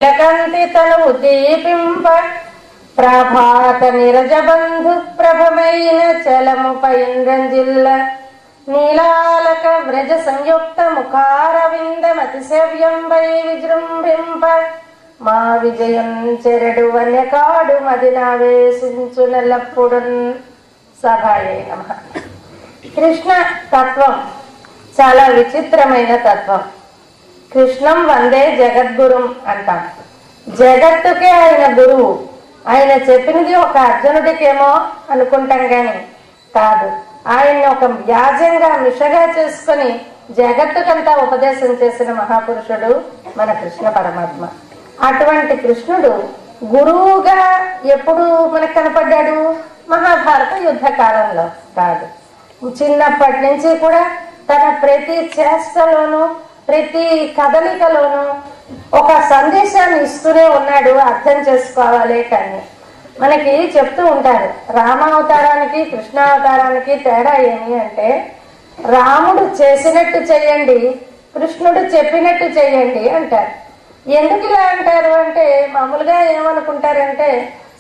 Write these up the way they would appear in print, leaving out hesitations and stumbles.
కంటి తనువు దీపింప ప్రభాత నిరజబంధు ప్రభమైన చలముపై రంజిల్ల నీలాలక వ్రజ సంయుక్త ముఖారవిందమతి సేవ్యంబై విజృంభింప మా విజయం చెరడు వన్యకాడు మదినావేశించు నెల్లప్పుడున్. సభాయే నమః. కృష్ణ తత్వం చాలా విచిత్రమైన తత్వం. కృష్ణం వందే జగద్గురుం అంటాం. జగత్తుకే ఆయన గురువు. ఆయన చెప్పినది ఒక అర్జునుడికేమో అనుకుంటాం గాని కాదు. ఆయన్ని ఒక వ్యాజంగా మిషగా చేసుకుని జగత్తుకంతా ఉపదేశం చేసిన మహాపురుషుడు మన కృష్ణ పరమాత్మ. అటువంటి కృష్ణుడు గురువుగా ఎప్పుడు మనకు కనపడ్డాడు? మహాభారత యుద్ధ కాలంలో కాదు. చిన్నప్పటి నుంచి కూడా తన ప్రతి చేష్టలోనూ ప్రతి కదలికలోనూ ఒక సందేశాన్ని ఇస్తూనే ఉన్నాడు. అర్థం చేసుకోవాలి. కానీ మనకి చెప్తూ ఉంటారు రామావతారానికి కృష్ణావతారానికి తేడా ఏమి అంటే, రాముడు చేసినట్టు చెయ్యండి, కృష్ణుడు చెప్పినట్టు చెయ్యండి అంటారు. ఎందుకు ఇలా అంటారు అంటే, మామూలుగా ఏమనుకుంటారంటే,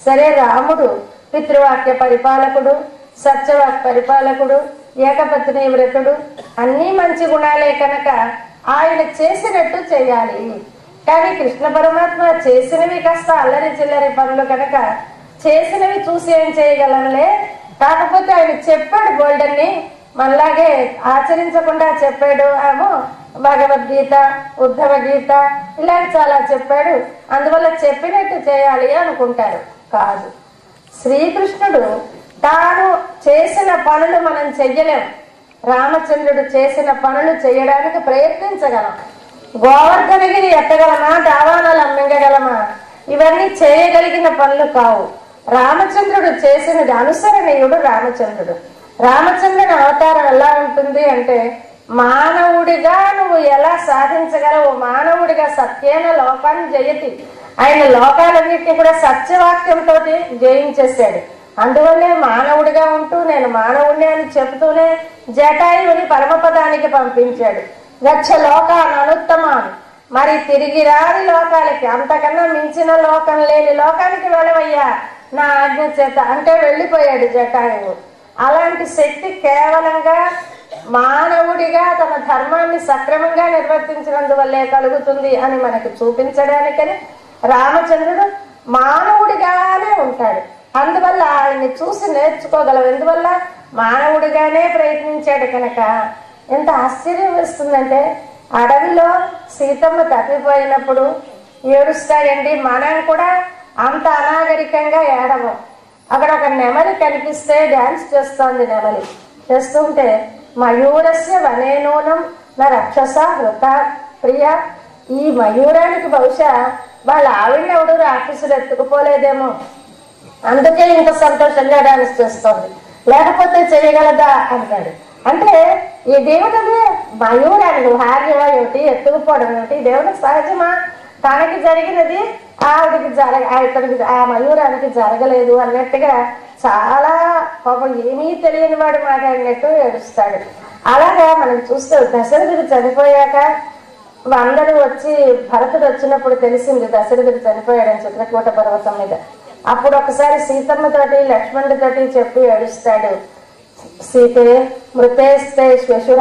సరే రాముడు పితృవాక్య పరిపాలకుడు, సత్యవాక్య పరిపాలకుడు, ఏకపత్ని వ్రతుడు, అన్నీ మంచి గుణాలే కనుక ఆయన చేసినట్టు చేయాలి. కానీ కృష్ణ పరమాత్మ చేసినవి కాస్త అల్లరి చిల్లరి పనులు కనుక చేసినవి చూసి ఏం చేయగలంలే. కాకపోతే ఆయన చెప్పాడు గోల్డెన్ని, మనలాగే ఆచరించకుండా చెప్పాడు. ఏమో భగవద్గీత, ఉద్ధవ గీత ఇలా చాలా చెప్పాడు, అందువల్ల చెప్పినట్టు చేయాలి అనుకుంటారు. కాదు, శ్రీకృష్ణుడు తాను చేసిన పనులు మనం చెయ్యలేం. రామచంద్రుడు చేసిన పనులు చేయడానికి ప్రయత్నించగలం. గోవర్ధనగిరి ఎత్తగలమా, దావానాలు అమ్మింగగలమా? ఇవన్నీ చేయగలిగిన పనులు కావు. రామచంద్రుడు చేసినది అనుసరణీయుడు రామచంద్రుడు. రామచంద్రుని అవతారం ఎలా ఉంటుంది అంటే, మానవుడిగా నువ్వు ఎలా సాధించగలవు? మానవుడిగా సత్యేన లోకాన్ని జయతి. ఆయన లోకాలన్నింటినీ కూడా సత్యవాక్యంతో జయించేశాడు. అందువల్లే మానవుడిగా ఉంటూ నేను మానవుడిని అని చెబుతూనే జటాయువుని పరమపదానికి పంపించాడు. గచ్చ లోకాన్ అనుత్తమాన్, మరి తిరిగి రాని లోకాలకి, అంతకన్నా మించిన లోకం లేని లోకానికి వెళ్ళవయ్యా నా ఆజ్ఞ చేత అంటే వెళ్ళిపోయాడు జటాయువు. అలాంటి శక్తి కేవలంగా మానవుడిగా తన ధర్మాన్ని సక్రమంగా నిర్వర్తించినందువల్లే కలుగుతుంది అని మనకి చూపించడానికని రామచంద్రుడు మానవుడిగానే ఉంటాడు. అందువల్ల ఆయన్ని చూసి నేర్చుకోగలం. ఎందువల్ల మానవుడిగానే ప్రయత్నించాడు కనుక. ఎంత ఆశ్చర్యం వేస్తుందంటే, అడవిలో సీతమ్మ తప్పిపోయినప్పుడు ఏడుస్తాడండి. మనం కూడా అంత అనాగరికంగా ఏడవం. అక్కడ ఒక నెమలి కనిపిస్తే డాన్స్ చేస్తోంది. నెమలి చేస్తుంటే మయూరస్య వనేనూనం నా రక్షస హృత ప్రియ. ఈ మయూరానికి బహుశా వాళ్ళ ఆవిడెవడు రాక్షసుడు ఎత్తుకుపోలేదేమో, అందుకే ఇంత సంతోషంగా డాన్స్ చేస్తోంది, లేకపోతే చేయగలదా అంటాడు. అంటే ఈ దేవుడిదే మయూరానికి భార్య ఏమిటి, ఎత్తుకుపోవడం ఏమిటి? దేవుడికి సహజమా? తనకి జరిగినది ఆవిడికి ఇతనికి ఆ మయూరానికి జరగలేదు అన్నట్టుగా చాలా పాపం ఏమీ తెలియని వాడు మాట్లాడినట్టు ఏడుస్తాడు. అలాగా మనం చూస్తే దశరథుడు చనిపోయాక అందరూ వచ్చి, భరతుడు వచ్చినప్పుడు తెలిసింది దశరథుడు చనిపోయాడని చిత్రకూట పర్వతం మీద. అప్పుడు ఒకసారి సీతమ్మతోటి లక్ష్మణుడితోటి చెప్పి ఏడుస్తాడు. సీతే మృతేస్తే శ్వశుర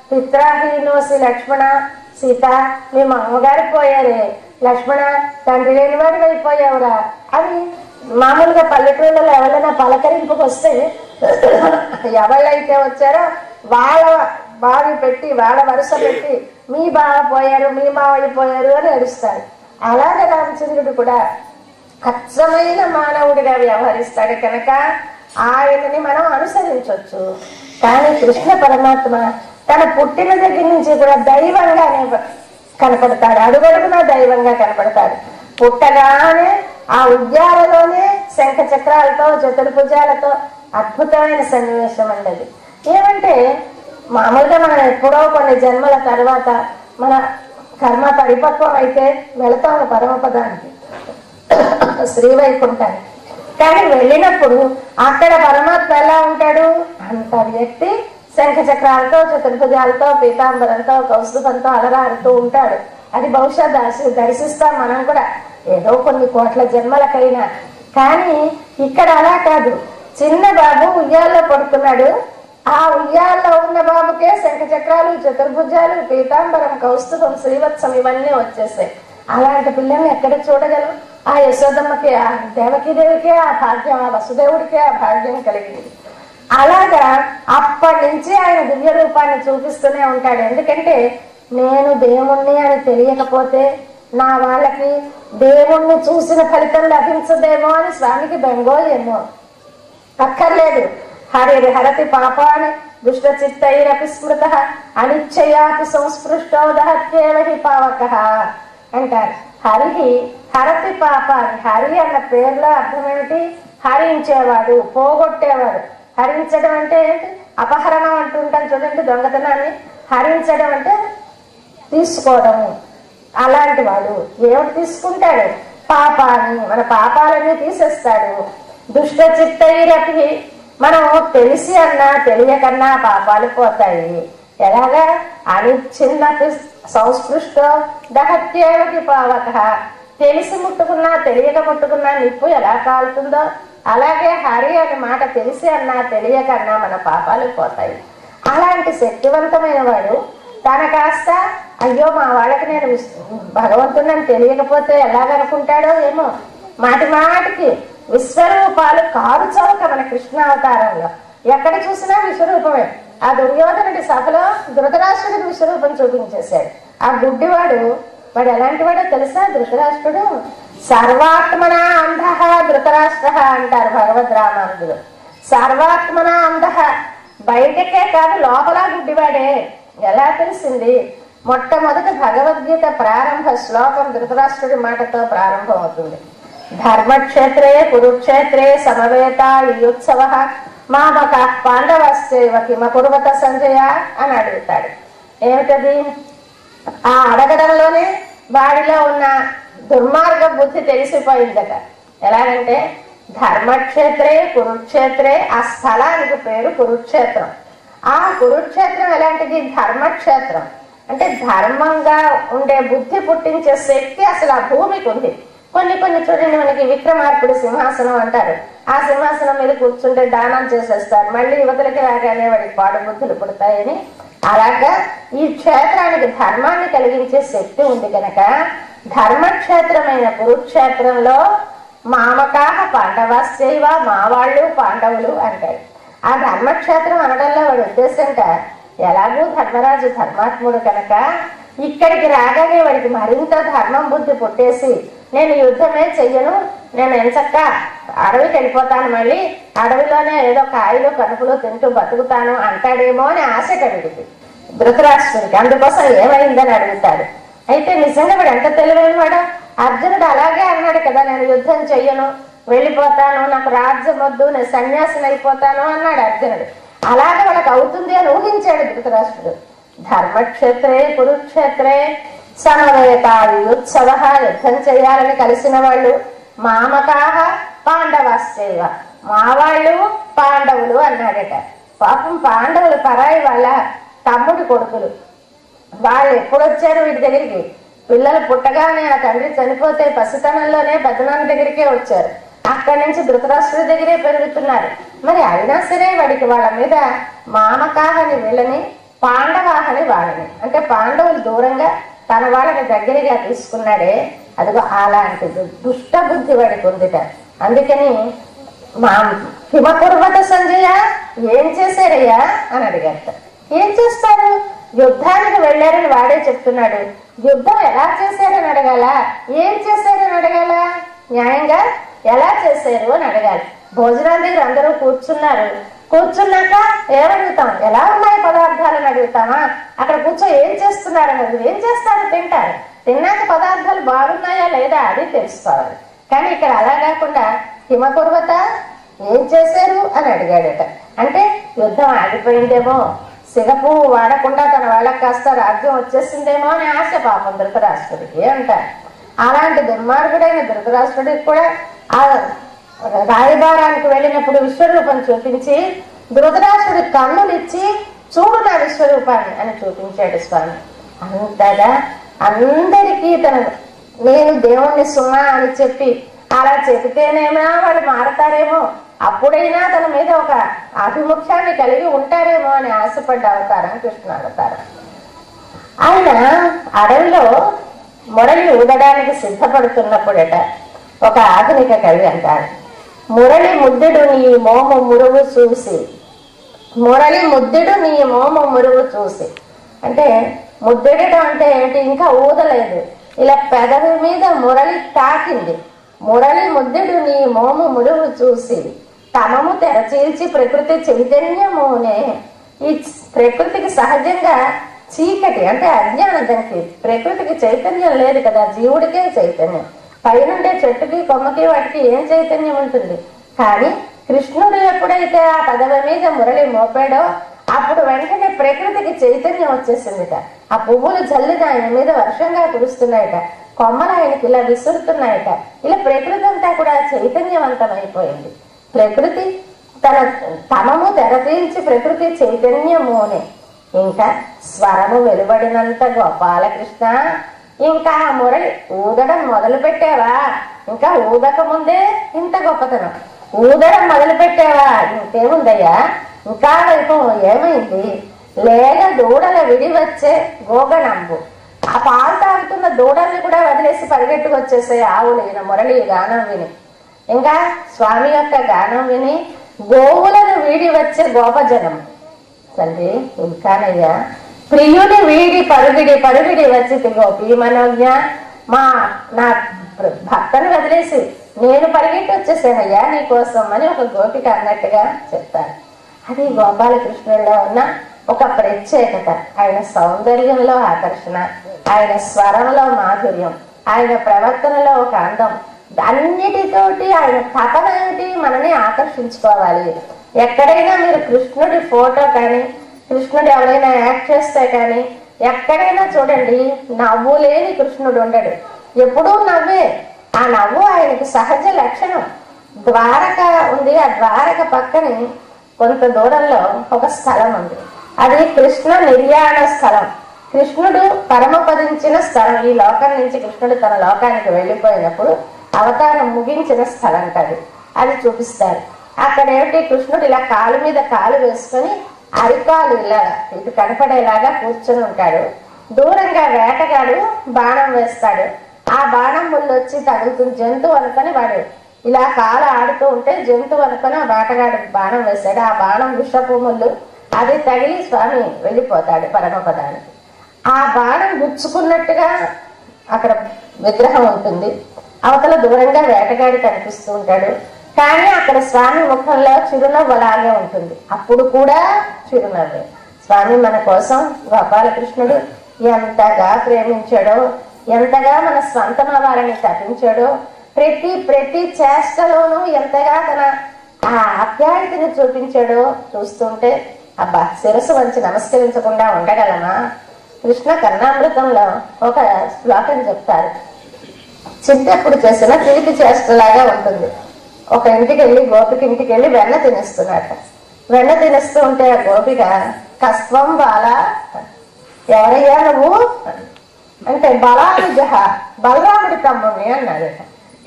పిత్రాహీనోసి లక్ష్మణ. సీత, మీ మామగారు పోయారే, లక్ష్మణ తండ్రి లేని వాడికి అయిపోయావురా అని మామూలుగా పల్లెటూళ్ళలో ఎవరైనా పలకరింపుకు వస్తే ఎవళ్ళైతే వచ్చారో వాళ్ళ బావి పెట్టి, వాళ్ళ వరుస పెట్టి మీ బావ పోయారు, మీ మావయ్య పోయారు అని ఏడుస్తారు. అలాగే రామచంద్రుడు కూడా అచ్చమైన మానవుడిగా వ్యవహరిస్తాడు కనుక ఆయనని మనం అనుసరించవచ్చు. కానీ కృష్ణ పరమాత్మ తన పుట్టిన దగ్గర నుంచి కూడా దైవంగానే కనపడతాడు. అడుగడుగునా దైవంగా కనపడతాడు. పుట్టగానే ఆ ఉద్యాలలోనే శంఖ చక్రాలతో చతుర్భుజాలతో అద్భుతమైన సన్నివేశం అన్నది. ఏమంటే మామూలుగా మనం ఎప్పుడో కొన్ని జన్మల తర్వాత మన కర్మ పరిపక్వం అయితే వెళతాము పరమపదానికి, శ్రీవైకుంఠానికి. కానీ వెళ్ళినప్పుడు అక్కడ పరమాత్మ ఎలా ఉంటాడు? అంత వ్యక్తి శంఖ చక్రాలతో చతుర్భుజాలతో పీతాంబరంతో కౌస్తుభంతో అలరాడుతూ ఉంటాడు. అది బహుశా దర్శిస్తాం మనం కూడా ఏదో కొన్ని కోట్ల జన్మలకైనా. కానీ ఇక్కడ అలా కాదు. చిన్న బాబు ఉయ్యాల్లో పడుకున్నాడు. ఆ ఉయ్యాల్లో ఉన్న బాబుకే శంఖచక్రాలు, చతుర్భుజాలు, పీతాంబరం, కౌస్తుభం, శ్రీవత్సం ఇవన్నీ వచ్చేసాయి. అలాంటి పిల్లల్ని ఎక్కడ చూడగలం? ఆ యశోదమ్మకి, ఆ దేవకీదేవికే ఆ భాగ్యం, ఆ వసుదేవుడికే ఆ భాగ్యం కలిగింది. అలాగా అప్పటి నుంచి ఆయన దివ్య రూపాన్ని చూపిస్తూనే ఉంటాడు. ఎందుకంటే నేను దేవుణ్ణి అని తెలియకపోతే నా వాళ్ళకి దేవుణ్ణి చూసిన ఫలితం లభించదేమో అని స్వామికి బెంగో ఏమో. అక్కర్లేదు. హరతి పాపాని దుష్ట చిత్తైరపి స్మృత అనిచ్చయాపి సంస్పృష్టో దహత్యేవ హి పావకః అంటారు. హరతి పాపాన్ని. హరి అన్న పేర్లో అర్థం ఏమిటి? హరించేవాడు, పోగొట్టేవాడు. హరించడం అంటే ఏంటి? అపహరణం అంటుంటాం చూడండి, దొంగతనాన్ని. హరించడం అంటే తీసుకోవడము. అలాంటి వాడు ఏమిటి తీసుకుంటాడు? పాపాన్ని, మన పాపాలన్నీ తీసేస్తాడు. దుష్ట చిత్తైరపి, మనం తెలిసి అన్నా తెలియకన్నా పాపాలు పోతాయి. ఎలాగా? అనిచ్చిన సంస్పృష్టో దహత్యేవకి పావకః. తెలిసి ముట్టుకున్నా తెలియక ముట్టుకున్నా నిప్పు ఎలా కాలుతుందో అలాగే హరి అనే మాట తెలిసి అన్నా తెలియకన్నా మన పాపాలు పోతాయి. అలాంటి శక్తివంతమైన వాడు తన కాస్త అయ్యో మా వాళ్ళకి నేను భగవంతుడని తెలియకపోతే ఎలాగనుకుంటాడో ఏమో. మాటి మాటికి విశ్వరూపాలు కారు చౌక మన కృష్ణావతారంలో ఎక్కడ చూసినా విశ్వరూపమే. ఆ దుర్యోధనుడి సభలో ధృతరాష్ట్రుడికి విశ్వరూపం చూపించేశాడు. ఆ గుడ్డివాడు వాడు ఎలాంటి వాడో తెలుసా? ధృతరాష్ట్రుడు సర్వాత్మన అంధ ధృతరాష్ట్ర అంటారు భగవద్ రామానుజులు. సర్వాత్మన అంధ, బయటకే కాదు లోపల గుడ్డివాడే. ఎలా తెలిసింది? మొట్టమొదటి భగవద్గీత ప్రారంభ శ్లోకం ధృతరాష్ట్రుడి మాటతో ప్రారంభం అవుతుంది. ధర్మక్షేత్రే కురుక్షేత్రే సమవేత యుత్సవ మామక పాండవశ్చైవ కిమకుర్వత సంజయ అని అడుగుతాడు. ఏమిటది? ఆ అడగడంలోనే వాడిలో ఉన్న దుర్మార్గ బుద్ధి తెలిసిపోయిందట. ఎలాగంటే ధర్మక్షేత్రే కురుక్షేత్రే, ఆ స్థలానికి పేరు కురుక్షేత్రం. ఆ కురుక్షేత్రం ఎలాంటిది? ధర్మక్షేత్రం. అంటే ధర్మంగా ఉండే బుద్ధి పుట్టించే శక్తి అసలు ఆ భూమికి ఉంది. కొన్ని చూడండి, మనకి విక్రమార్కుడు సింహాసనం అంటారు. ఆ సింహాసనం మీద కూర్చుంటే దానం చేసేస్తారు, మళ్ళీ యువతలకి రాగానే వాడికి పాడు బుద్ధులు పుడతాయని. అలాగా ఈ క్షేత్రానికి ధర్మాన్ని కలిగించే శక్తి ఉంది కనుక ధర్మక్షేత్రమైన కురుక్షేత్రంలో మామకాహ పాండవాశ్చైవ, మా వాళ్ళు పాండవులు అంటాడు. ఆ ధర్మక్షేత్రం అనడంలో వాడి ఉద్దేశంట ఎలాగూ ధర్మరాజు ధర్మాత్ముడు కనుక ఇక్కడికి రాగానే వాడికి మరింత ధర్మం బుద్ధి పుట్టేసి నేను యుద్ధమే చెయ్యను, నేను ఎంచక్క అడవికి వెళ్ళిపోతాను, మళ్ళీ అడవిలోనే ఏదో కాయలు కనుపులు తింటూ బతుకుతాను అంటాడేమో అని ఆశ కలిగింది ధృతరాష్ట్రుడికి. అందుకోసం ఏమైందని అడుగుతాడు. అయితే నిజంగా వాడు ఎంత తెలివైన వాడు. అర్జునుడు అలాగే అన్నాడు కదా, నేను యుద్ధం చెయ్యను, వెళ్ళిపోతాను, నాకు రాజ్యం వద్దు, నేను సన్యాసిని అయిపోతాను అన్నాడు అర్జునుడు. అలాగే వాళ్ళకి అవుతుంది అని ఊహించాడు ధృతరాష్ట్రుడు. ధర్మక్షేత్రే కురుక్షేత్రే సమవేతాయుత్సవ, యుద్ధం చేయాలని కలిసిన వాళ్ళు మామకాహ పాండవాశ్చైవ, మా వాళ్ళు పాండవులు అన్నాడట. పాపం పాండవులు పరాయి వాళ్ళ తమ్ముడి కొడుకులు. వాళ్ళు ఎప్పుడు వచ్చారు వీటి దగ్గరికి? పిల్లలు పుట్టగానే ఆ తండ్రి చనిపోతే పసితనంలోనే పెద్దనాన్న దగ్గరికే వచ్చారు. అక్కడి నుంచి ధృతరాష్ట్రుడి దగ్గరే పెరుగుతున్నారు. మరి అయినా సరే వాడికి వాళ్ళ మీద మామకాహని వీళ్ళని, పాండవాహని వాళ్ళని, అంటే పాండవులు దూరంగా తన వాళ్ళని దగ్గరగా తీసుకున్నాడే, అదిగో అలాంటి దుష్ట బుద్ధి వాడికి ఉందిట. అందుకని మా హిమకుర్వత సంజయ, ఏం చేశారయ్యా అని అడిగారట. ఏం చేస్తారు? యుద్ధానికి వెళ్ళారని వాడే చెప్తున్నాడు. యుద్ధం ఎలా చేశారని అడగాల, ఏం చేశారని అడగాల? న్యాయంగా ఎలా చేశారు అని అడగాలి. భోజనాల దగ్గర అందరూ కూర్చున్నారు. కూర్చున్నాక ఏమడుగుతాం? ఎలా ఉన్నాయి పదార్థాలని అడుగుతామా? అక్కడ కూర్చో ఏం చేస్తున్నారని అడుగు. ఏం చేస్తారు? తింటారు. తిన్నాక పదార్థాలు బాగున్నాయా లేదా అది తెలుసుకోవాలి. కానీ ఇక్కడ అలా కాకుండా హిమకుర్వత ఏం చేశారు అని అడిగాడట. అంటే యుద్ధం ఆగిపోయిందేమో, సిగపువ్వు వాడకుండా తన వాళ్ళకి కాస్త రాజ్యం వచ్చేసిందేమో అని ఆశ పాపం ధృతరాష్ట్రుడికి అంటారు. అలాంటి దుర్మార్గుడైన ధృతరాష్ట్రుడికి కూడా ఆ రాయబారానికి వెళ్ళినప్పుడు విశ్వరూపం చూపించి ధృతరాష్ట్రుడి కన్నులిచ్చి చూడు నా విశ్వరూపాన్ని అని చూపించాడు స్వామి. అంతగా అందరికీ నేను దేవుణ్ణి సుమా అని చెప్పి అలా చెబితేనేమో వాళ్ళు మారతారేమో, అప్పుడైనా తన మీద ఒక ఆభిముఖ్యాన్ని కలిగి ఉంటారేమో అని ఆశపడ్డ అవతారం కృష్ణ అవతారం. ఆయన అడవిలో మురళి ఊదడానికి సిద్ధపడుతున్నప్పుడట ఒక ఆధునిక కవి అంటారు, మురళి ముద్దుడు నీ మోము మురువు చూసి, మురళి ముద్దుడు నీ మోము మురువు చూసి. అంటే ముద్దెడటం అంటే ఏంటి, ఇంకా ఊదలేదు, ఇలా పెదవి మీద మురళి తాకింది. మురళి ముద్దెడు నీ మోము మురువు చూసి తమము తెరచీల్చి ప్రకృతి చైతన్యమునే. ఈ ప్రకృతికి సహజంగా చీకటి అంటే అజ్ఞానం, దానికి ప్రకృతికి చైతన్యం లేదు కదా, జీవుడికే చైతన్యం. పైనుండే చెట్టుకి కొమ్మకి వాటికి ఏం చైతన్యం ఉంటుంది. కానీ కృష్ణుడు ఎప్పుడైతే ఆ పదవి మీద మురళి మోపాడో అప్పుడు వెంటనే ప్రకృతికి చైతన్యం వచ్చేసిందిట. ఆ పువ్వులు జల్లిన ఆయన మీద వర్షంగా కురుస్తున్నాయట, కొమ్మలు ఆయనకి ఇలా విసురుతున్నాయట. ఇలా ప్రకృతి అంతా కూడా చైతన్యవంతమైపోయింది. ప్రకృతి తమము తెరపీల్చి ప్రకృతి చైతన్యమునే. ఇంకా స్వరము వెలువడినంత గోపాలకృష్ణ, ఇంకా మురళి ఊదడం మొదలు పెట్టావా, ఇంకా ఊదక ముందే ఇంత గొప్పతనం, ఊదడం మొదలు పెట్టావా ఇంకేముందయ్యా, ఇంకా వైపు ఏమైంది, లేగ దూడల విడి వచ్చే గోగణంబు. ఆ పాలు తాగుతున్న దూడల్ని కూడా వదిలేసి పరిగెట్టుకు వచ్చేసాయి ఆవులు ఈయన మురళి గానం విని. ఇంకా స్వామి యొక్క గానం విని గోవులను వీడి వచ్చే గోపజనం. తండ్రి ఇంకానయ్యా, ప్రియుని వీడి పరుగిడి పరుగిడి వచ్చి గోపి మనోజ్ఞ, నా భర్తను వదిలేసి నేను పరిగెట్టి వచ్చేసానయ్యా నీ కోసం అని ఒక గోపిక అన్నట్టుగా చెప్తారు. అది గోపాలకృష్ణుల్లో ఉన్న ఒక ప్రత్యేకత. ఆయన సౌందర్యంలో ఆకర్షణ, ఆయన స్వరంలో మాధుర్యం, ఆయన ప్రవర్తనలో ఒక అందం, అన్నిటితోటి ఆయన తపన ఏమిటి, మనని ఆకర్షించుకోవాలి. ఎక్కడైనా మీరు కృష్ణుడి ఫోటో కానీ కృష్ణుడు ఎవరైనా యాక్ట్ చేస్తే కానీ ఎక్కడైనా చూడండి, నవ్వు లేని కృష్ణుడు ఉండడు, ఎప్పుడూ నవ్వే. ఆ నవ్వు ఆయనకి సహజ లక్షణం. ద్వారక ఉంది, ఆ ద్వారక పక్కనే కొంత దూరంలో ఒక స్థలం ఉంది, అది కృష్ణ నిర్యాణ స్థలం, కృష్ణుడు పరమపదించిన స్థలం. ఈ లోకం నుంచి కృష్ణుడు తన లోకానికి వెళ్ళిపోయినప్పుడు అవతారం ముగించిన స్థలం కాదు, అది చూపిస్తారు. అక్కడ ఏమిటి, కృష్ణుడు ఇలా కాలు మీద కాలు వేసుకొని అరికాలు ఇలా ఇటు కనపడేలాగా కూర్చొని ఉంటాడు. దూరంగా వేటగాడు బాణం వేస్తాడు, ఆ బాణం ముళ్ళు వచ్చి తగులుతుంది, జంతువు అనుకొని వాడు ఇలా కాలు ఆడుతూ ఉంటే జంతువు అనుకొని ఆ వేటగాడు బాణం వేశాడు, ఆ బాణం విషపు ముళ్ళు, అది తగిలి స్వామి వెళ్ళిపోతాడు పరమపదానికి. ఆ బాణం గుచ్చుకున్నట్టుగా అక్కడ విగ్రహం ఉంటుంది, అవతల దూరంగా వేటగాడి కనిపిస్తూ ఉంటాడు. కానీ అక్కడ స్వామి ముఖంలో చిరునవ్వు అలాగే ఉంటుంది, అప్పుడు కూడా చిరునవ్వే. స్వామి మన కోసం గోపాలకృష్ణుడు ఎంతగా ప్రేమించాడో, ఎంతగా మన స్వంతం వారిని తప్పించాడో, ప్రతి చేష్టలోనూ ఎంతగా తన ఆ ఆప్యాయతని చూపించాడో చూస్తుంటే అబ్బా శిరస్సు వంచి నమస్కరించకుండా ఉండగలమా. కృష్ణ కర్ణామృతంలో ఒక శ్లోకం చెప్తారు, చిన్నప్పుడు చేసిన తిరిగి చేష్టలాగా ఉంటుంది. ఒక ఇంటికి వెళ్ళి గోపిక ఇంటికి వెళ్ళి వెన్న తినేస్తున్నట్ట. వెన్న తినేస్తూ ఉంటే ఆ గోపిక కస్వం బాల, ఎవరయ్యా నువ్వు అంటే బలానుజహ, బలరాముడి తమ్ముడిని అన్నాడట.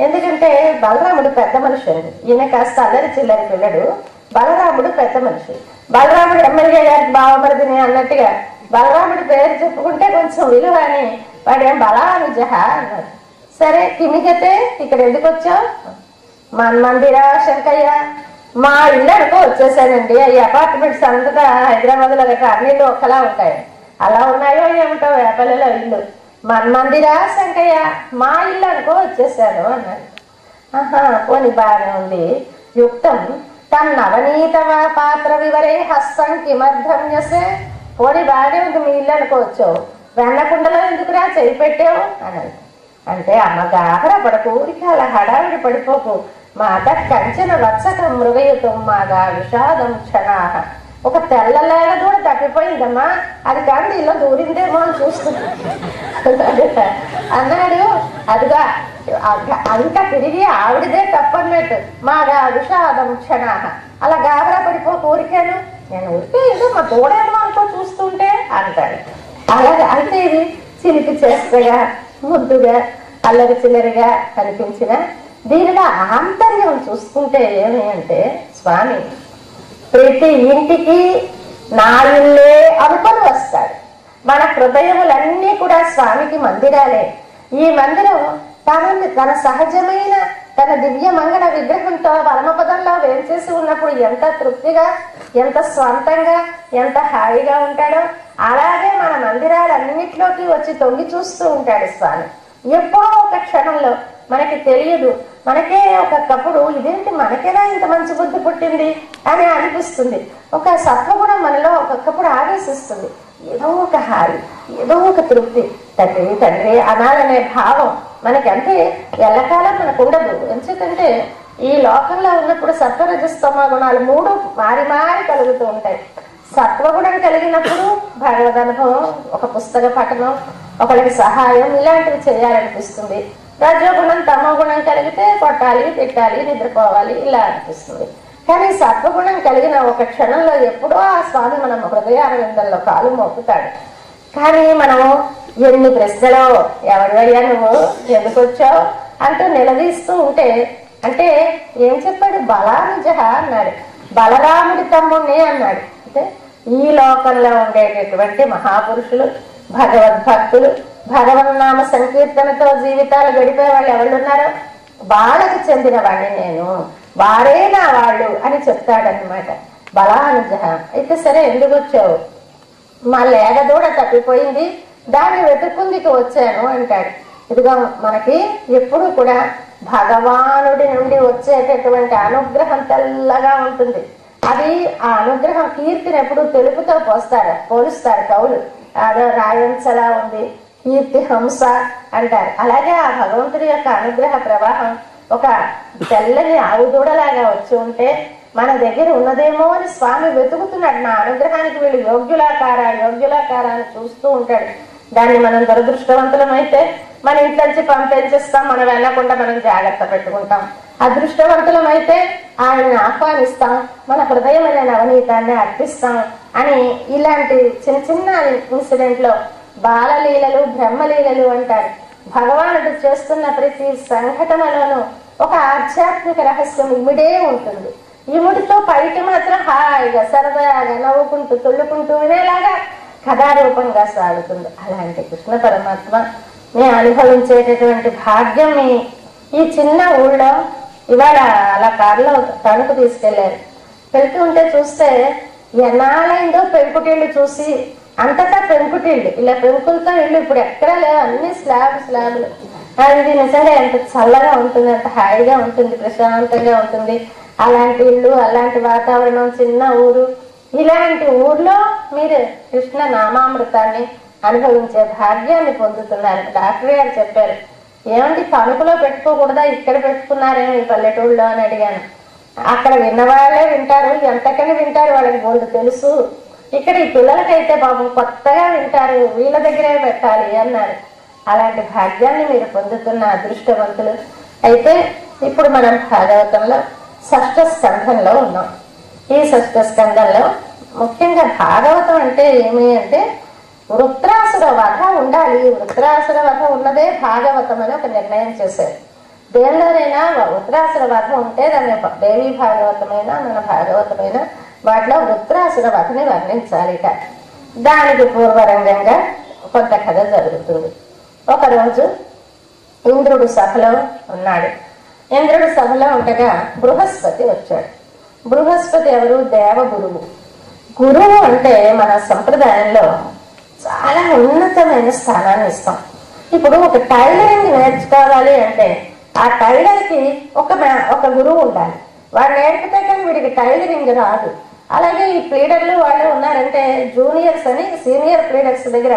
ఎందుకంటే బలరాముడు పెద్ద మనిషి అండి, ఈయన కాస్త అల్లరి చిల్లరి పిల్లడు, బలరాముడు పెద్ద మనిషి. బలరాముడు ఎమ్మెల్యే గారికి బావమరిదిని అన్నట్టుగా బలరాముడి పేరు చెప్పుకుంటే కొంచెం విలువ అని వాడేం బలానుజహ అన్నాడు. సరే కిమిగతే ఇక్కడ ఎందుకు వచ్చావు, మన్మందిరా శంకయ్య, మా ఇల్లు అనుకో వచ్చేసానండి. ఈ అపార్ట్మెంట్స్ అంతటా హైదరాబాద్ లో గట్రా అన్నిళ్ళు ఒక్కలా ఉంటాయి, అలా ఉన్నాయో ఏమిటో వేపల్లిలో ఇల్లు. మన్మందిరా శంకయ్య, మా ఇల్లు అనుకో వచ్చేసాను అన్నాడు. ఆహా పోని బాగానే ఉంది. యుక్తం తన్నవనీత పాత్ర వివరే హస్తం కిమర్థం చేసే, పోని బాగానే ఉంది మీ ఇల్లు అనుకోవచ్చు, వెన్నకుండలో ఎందుకురా చేయి పెట్టావు అన్నాడు. అంటే అమ్మ గాహర పడకు, ఊరికి అలా హడావిడి పడిపోకు, మాత కంచెన వత్సక మృగయుతం మాగా విషాదం క్షణాహ. ఒక తెల్లలేగ కూడా తప్పిపోయిందమ్మా, అది కానీ ఇలా దూరిందేమో అని చూస్తుంది అన్నాడు. అదిగా అంతా తిరిగి ఆవిడదే తప్పన్నట్టు, మాగా విషాదం క్షణాహ. అలా గాబరా పడిపోకు, ఊరికాను నేను ఊరికే ఏదో మా దూడేమో అనుకో చూస్తుంటే అంటాడు. అలాగే అయితే ఇది చిలిపి చేస్తగా ముద్దుగా అల్లరి చిల్లరిగా కనిపించిన దీనిలో ఆంతర్యం చూసుకుంటే ఏమి అంటే స్వామి ప్రతి ఇంటికి నా ఇల్లే అనుకొని వస్తాడు. మన హృదయములన్నీ కూడా స్వామికి మందిరాలే. ఈ మందిరం తన సహజమైన తన దివ్య మంగళ విగ్రహంతో పరమపదంలో వేంచేసి ఉన్నప్పుడు ఎంత తృప్తిగా, ఎంత స్వంతంగా, ఎంత హాయిగా ఉంటాడో అలాగే మన మందిరాలన్నిటిలోకి వచ్చి తొంగి చూస్తూ ఉంటాడు స్వామి. ఎప్పుడో ఒక క్షణంలో మనకి తెలియదు, మనకే ఒక్కొక్కప్పుడు ఇదేంటి మనకేనా ఇంత మంచి బుద్ధి పుట్టింది అని అనిపిస్తుంది. ఒక సత్వగుణం మనలో ఒక్కొక్కప్పుడు ఆవేశిస్తుంది. ఏదో ఒక హాయి, ఏదో ఒక తృప్తి, తండ్రి తండ్రి అనాలనే భావం మనకి అంటే ఎల్లకాలం మనకు ఉండదు. ఎందుకంటే ఈ లోకంలో ఉన్నప్పుడు సత్వరజస్తమ గుణాలు మూడు మారి మారి కలుగుతూ ఉంటాయి. సత్వగుణం కలిగినప్పుడు భగవద్ అనుభవం, ఒక పుస్తక పఠనం, ఒకరికి సహాయం ఇలాంటివి చేయాలనిపిస్తుంది. రజోగుణం తమో గుణం కలిగితే కొట్టాలి, తిట్టాలి, నిద్రపోవాలి ఇలా అనిపిస్తుంది. కానీ సత్వగుణం కలిగిన ఒక క్షణంలో ఎప్పుడో ఆ స్వామి మనం హృదయారవిందంలో కాలు మోపుతాడు. కానీ మనం ఎన్ని ప్రశ్నలో ఎవరివయ్యా నువ్వు, ఎందుకు వచ్చావు అంటూ నిలదీస్తూ ఉంటే అంటే ఏం చెప్పాడు? బలానుజ అన్నాడు, బలరాముడి తమ్ముణ్ణి అన్నాడు. అంటే ఈ లోకంలో ఉండేటటువంటి మహాపురుషులు, భగవద్భక్తులు, భగవన్నామ సంకీర్తనతో జీవితాలు గడిపే వాళ్ళు ఎవరున్నారో వాళ్ళకి చెందిన వాడిని నేను, వారే నా వాళ్ళు అని చెప్తాడనమాట బలానుజ. అయితే సరే ఎందుకు వచ్చావు? మా లేగదూడ తప్పిపోయింది, దాన్ని వెతుక్కుందికి వచ్చాను అంటాడు. ఇదిగో మనకి ఎప్పుడు కూడా భగవానుడి నుండి వచ్చేటటువంటి అనుగ్రహం తెల్లగా ఉంటుంది. అది ఆ అనుగ్రహం కీర్తిని ఎప్పుడు తెలుపుతో పోలుస్తారు కవులు. అదో రాయంచలా ఉంది, కీర్తి హంస అంటారు. అలాగే ఆ భగవంతుడి యొక్క అనుగ్రహ ప్రవాహం ఒక తెల్లని ఆవుదూడలాగా వచ్చి ఉంటే మన దగ్గర ఉన్నదేమో అని స్వామి వెతుకుతున్నాడు. నా అనుగ్రహానికి వీళ్ళు యోగ్యులాకారా అని చూస్తూ ఉంటాడు. దాన్ని మనం దురదృష్టవంతులమైతే మన ఇంట్లోంచి పంపించేస్తాం, మనం వెళ్ళకుండా మనం జాగ్రత్త పెట్టుకుంటాం. అదృష్టవంతులమైతే ఆయన్ని ఆహ్వానిస్తాం, మన హృదయమైన నవనీతాన్ని అర్పిస్తాం అని ఇలాంటి చిన్న చిన్న ఇన్సిడెంట్ లో బాలలీలలు, బ్రహ్మలీలలు అంటారు. భగవానుడు చేస్తున్న ప్రతి సంఘటనలోనూ ఒక ఆధ్యాత్మిక రహస్యం ఇమిడే ఉంటుంది. ఇముడితో పైకి మాత్రం హాయిగా సరదాగా నవ్వుకుంటూ తుళ్ళుకుంటూ వినేలాగా కథారూపంగా సాగుతుంది. అలాంటి కృష్ణ పరమాత్మ నేను అనుభవించేటటువంటి భాగ్యం ఈ చిన్న ఊళ్ళో ఇవాళ అలా కారులో తణుకు తీసుకెళ్లారు. వెళ్తూ ఉంటే చూస్తే ఎన్నాళ్ళైందో పెంకుటిళ్ళు చూసి, అంతటా పెంకుటిళ్ళు, ఇలా పెంకులతో ఇళ్ళు ఇప్పుడు ఎక్కడా లేవు, అన్ని స్లాబులు. అది నిజంగా ఎంత చల్లగా ఉంటుంది, ఎంత హాయిగా ఉంటుంది, ప్రశాంతంగా ఉంటుంది. అలాంటి ఇళ్ళు, అలాంటి వాతావరణం, చిన్న ఊరు. ఇలాంటి ఊర్లో మీరు కృష్ణ నామామృతాన్ని అనుభవించే భాగ్యాన్ని పొందుతున్నారు. డాక్టర్ గారు చెప్పారు, ఏమండి తణుకులో పెట్టుకోకూడదా, ఇక్కడ పెట్టుకున్నారేమో ఈ పల్లెటూళ్ళలో అని అడిగాను. అక్కడ విన్నవాళ్లే వింటారు, ఎంతకని వింటారు, వాళ్ళకి బోల్డ్ తెలుసు. ఇక్కడ ఈ పిల్లలకైతే పాపం కొత్తగా వింటారు, వీళ్ళ దగ్గరే పెట్టాలి అన్నారు. అలాంటి భాగ్యాన్ని మీరు పొందుతున్న అదృష్టవంతులు. అయితే ఇప్పుడు మనం భాగవతంలో షష్ఠ స్కంధంలో ఉన్నాం. ఈ షష్ఠ స్కంధంలో ముఖ్యంగా భాగవతం అంటే ఏమి అంటే వృత్రాసుర వధ ఉండాలి. వృత్రాసుర వధ ఉన్నదే భాగవతం అని ఒక నిర్ణయం చేశారు. దేనిలోనైనా వృత్రాసుర వధ ఉంటే దాన్ని దేవీ భాగవతమైనా మన భాగవతమైనా వాటిలో వృత్రాసుర వధని వర్ణించాలిట. దానికి పూర్వరంగంగా కొంత కథ జరుగుతుంది. ఒకరోజు ఇంద్రుడు సభలో ఉన్నాడు. ఇంద్రుడు సభలో ఉండగా బృహస్పతి వచ్చాడు. బృహస్పతి ఎవరు? దేవగురువు. గురువు అంటే మన సంప్రదాయంలో చాలా ఉన్నతమైన స్థానాన్ని ఇస్తాం. ఇప్పుడు ఒక టైలరింగ్ నేర్చుకోవాలి అంటే ఆ టైలర్కి ఒక గురువు ఉండాలి. వాడు నేర్పితే కానీ వీడికి టైలరింగ్ రాదు. అలాగే ఈ ప్లీడర్లు వాళ్ళు ఉన్నారంటే జూనియర్స్ అని సీనియర్ ప్లీడర్స్ దగ్గర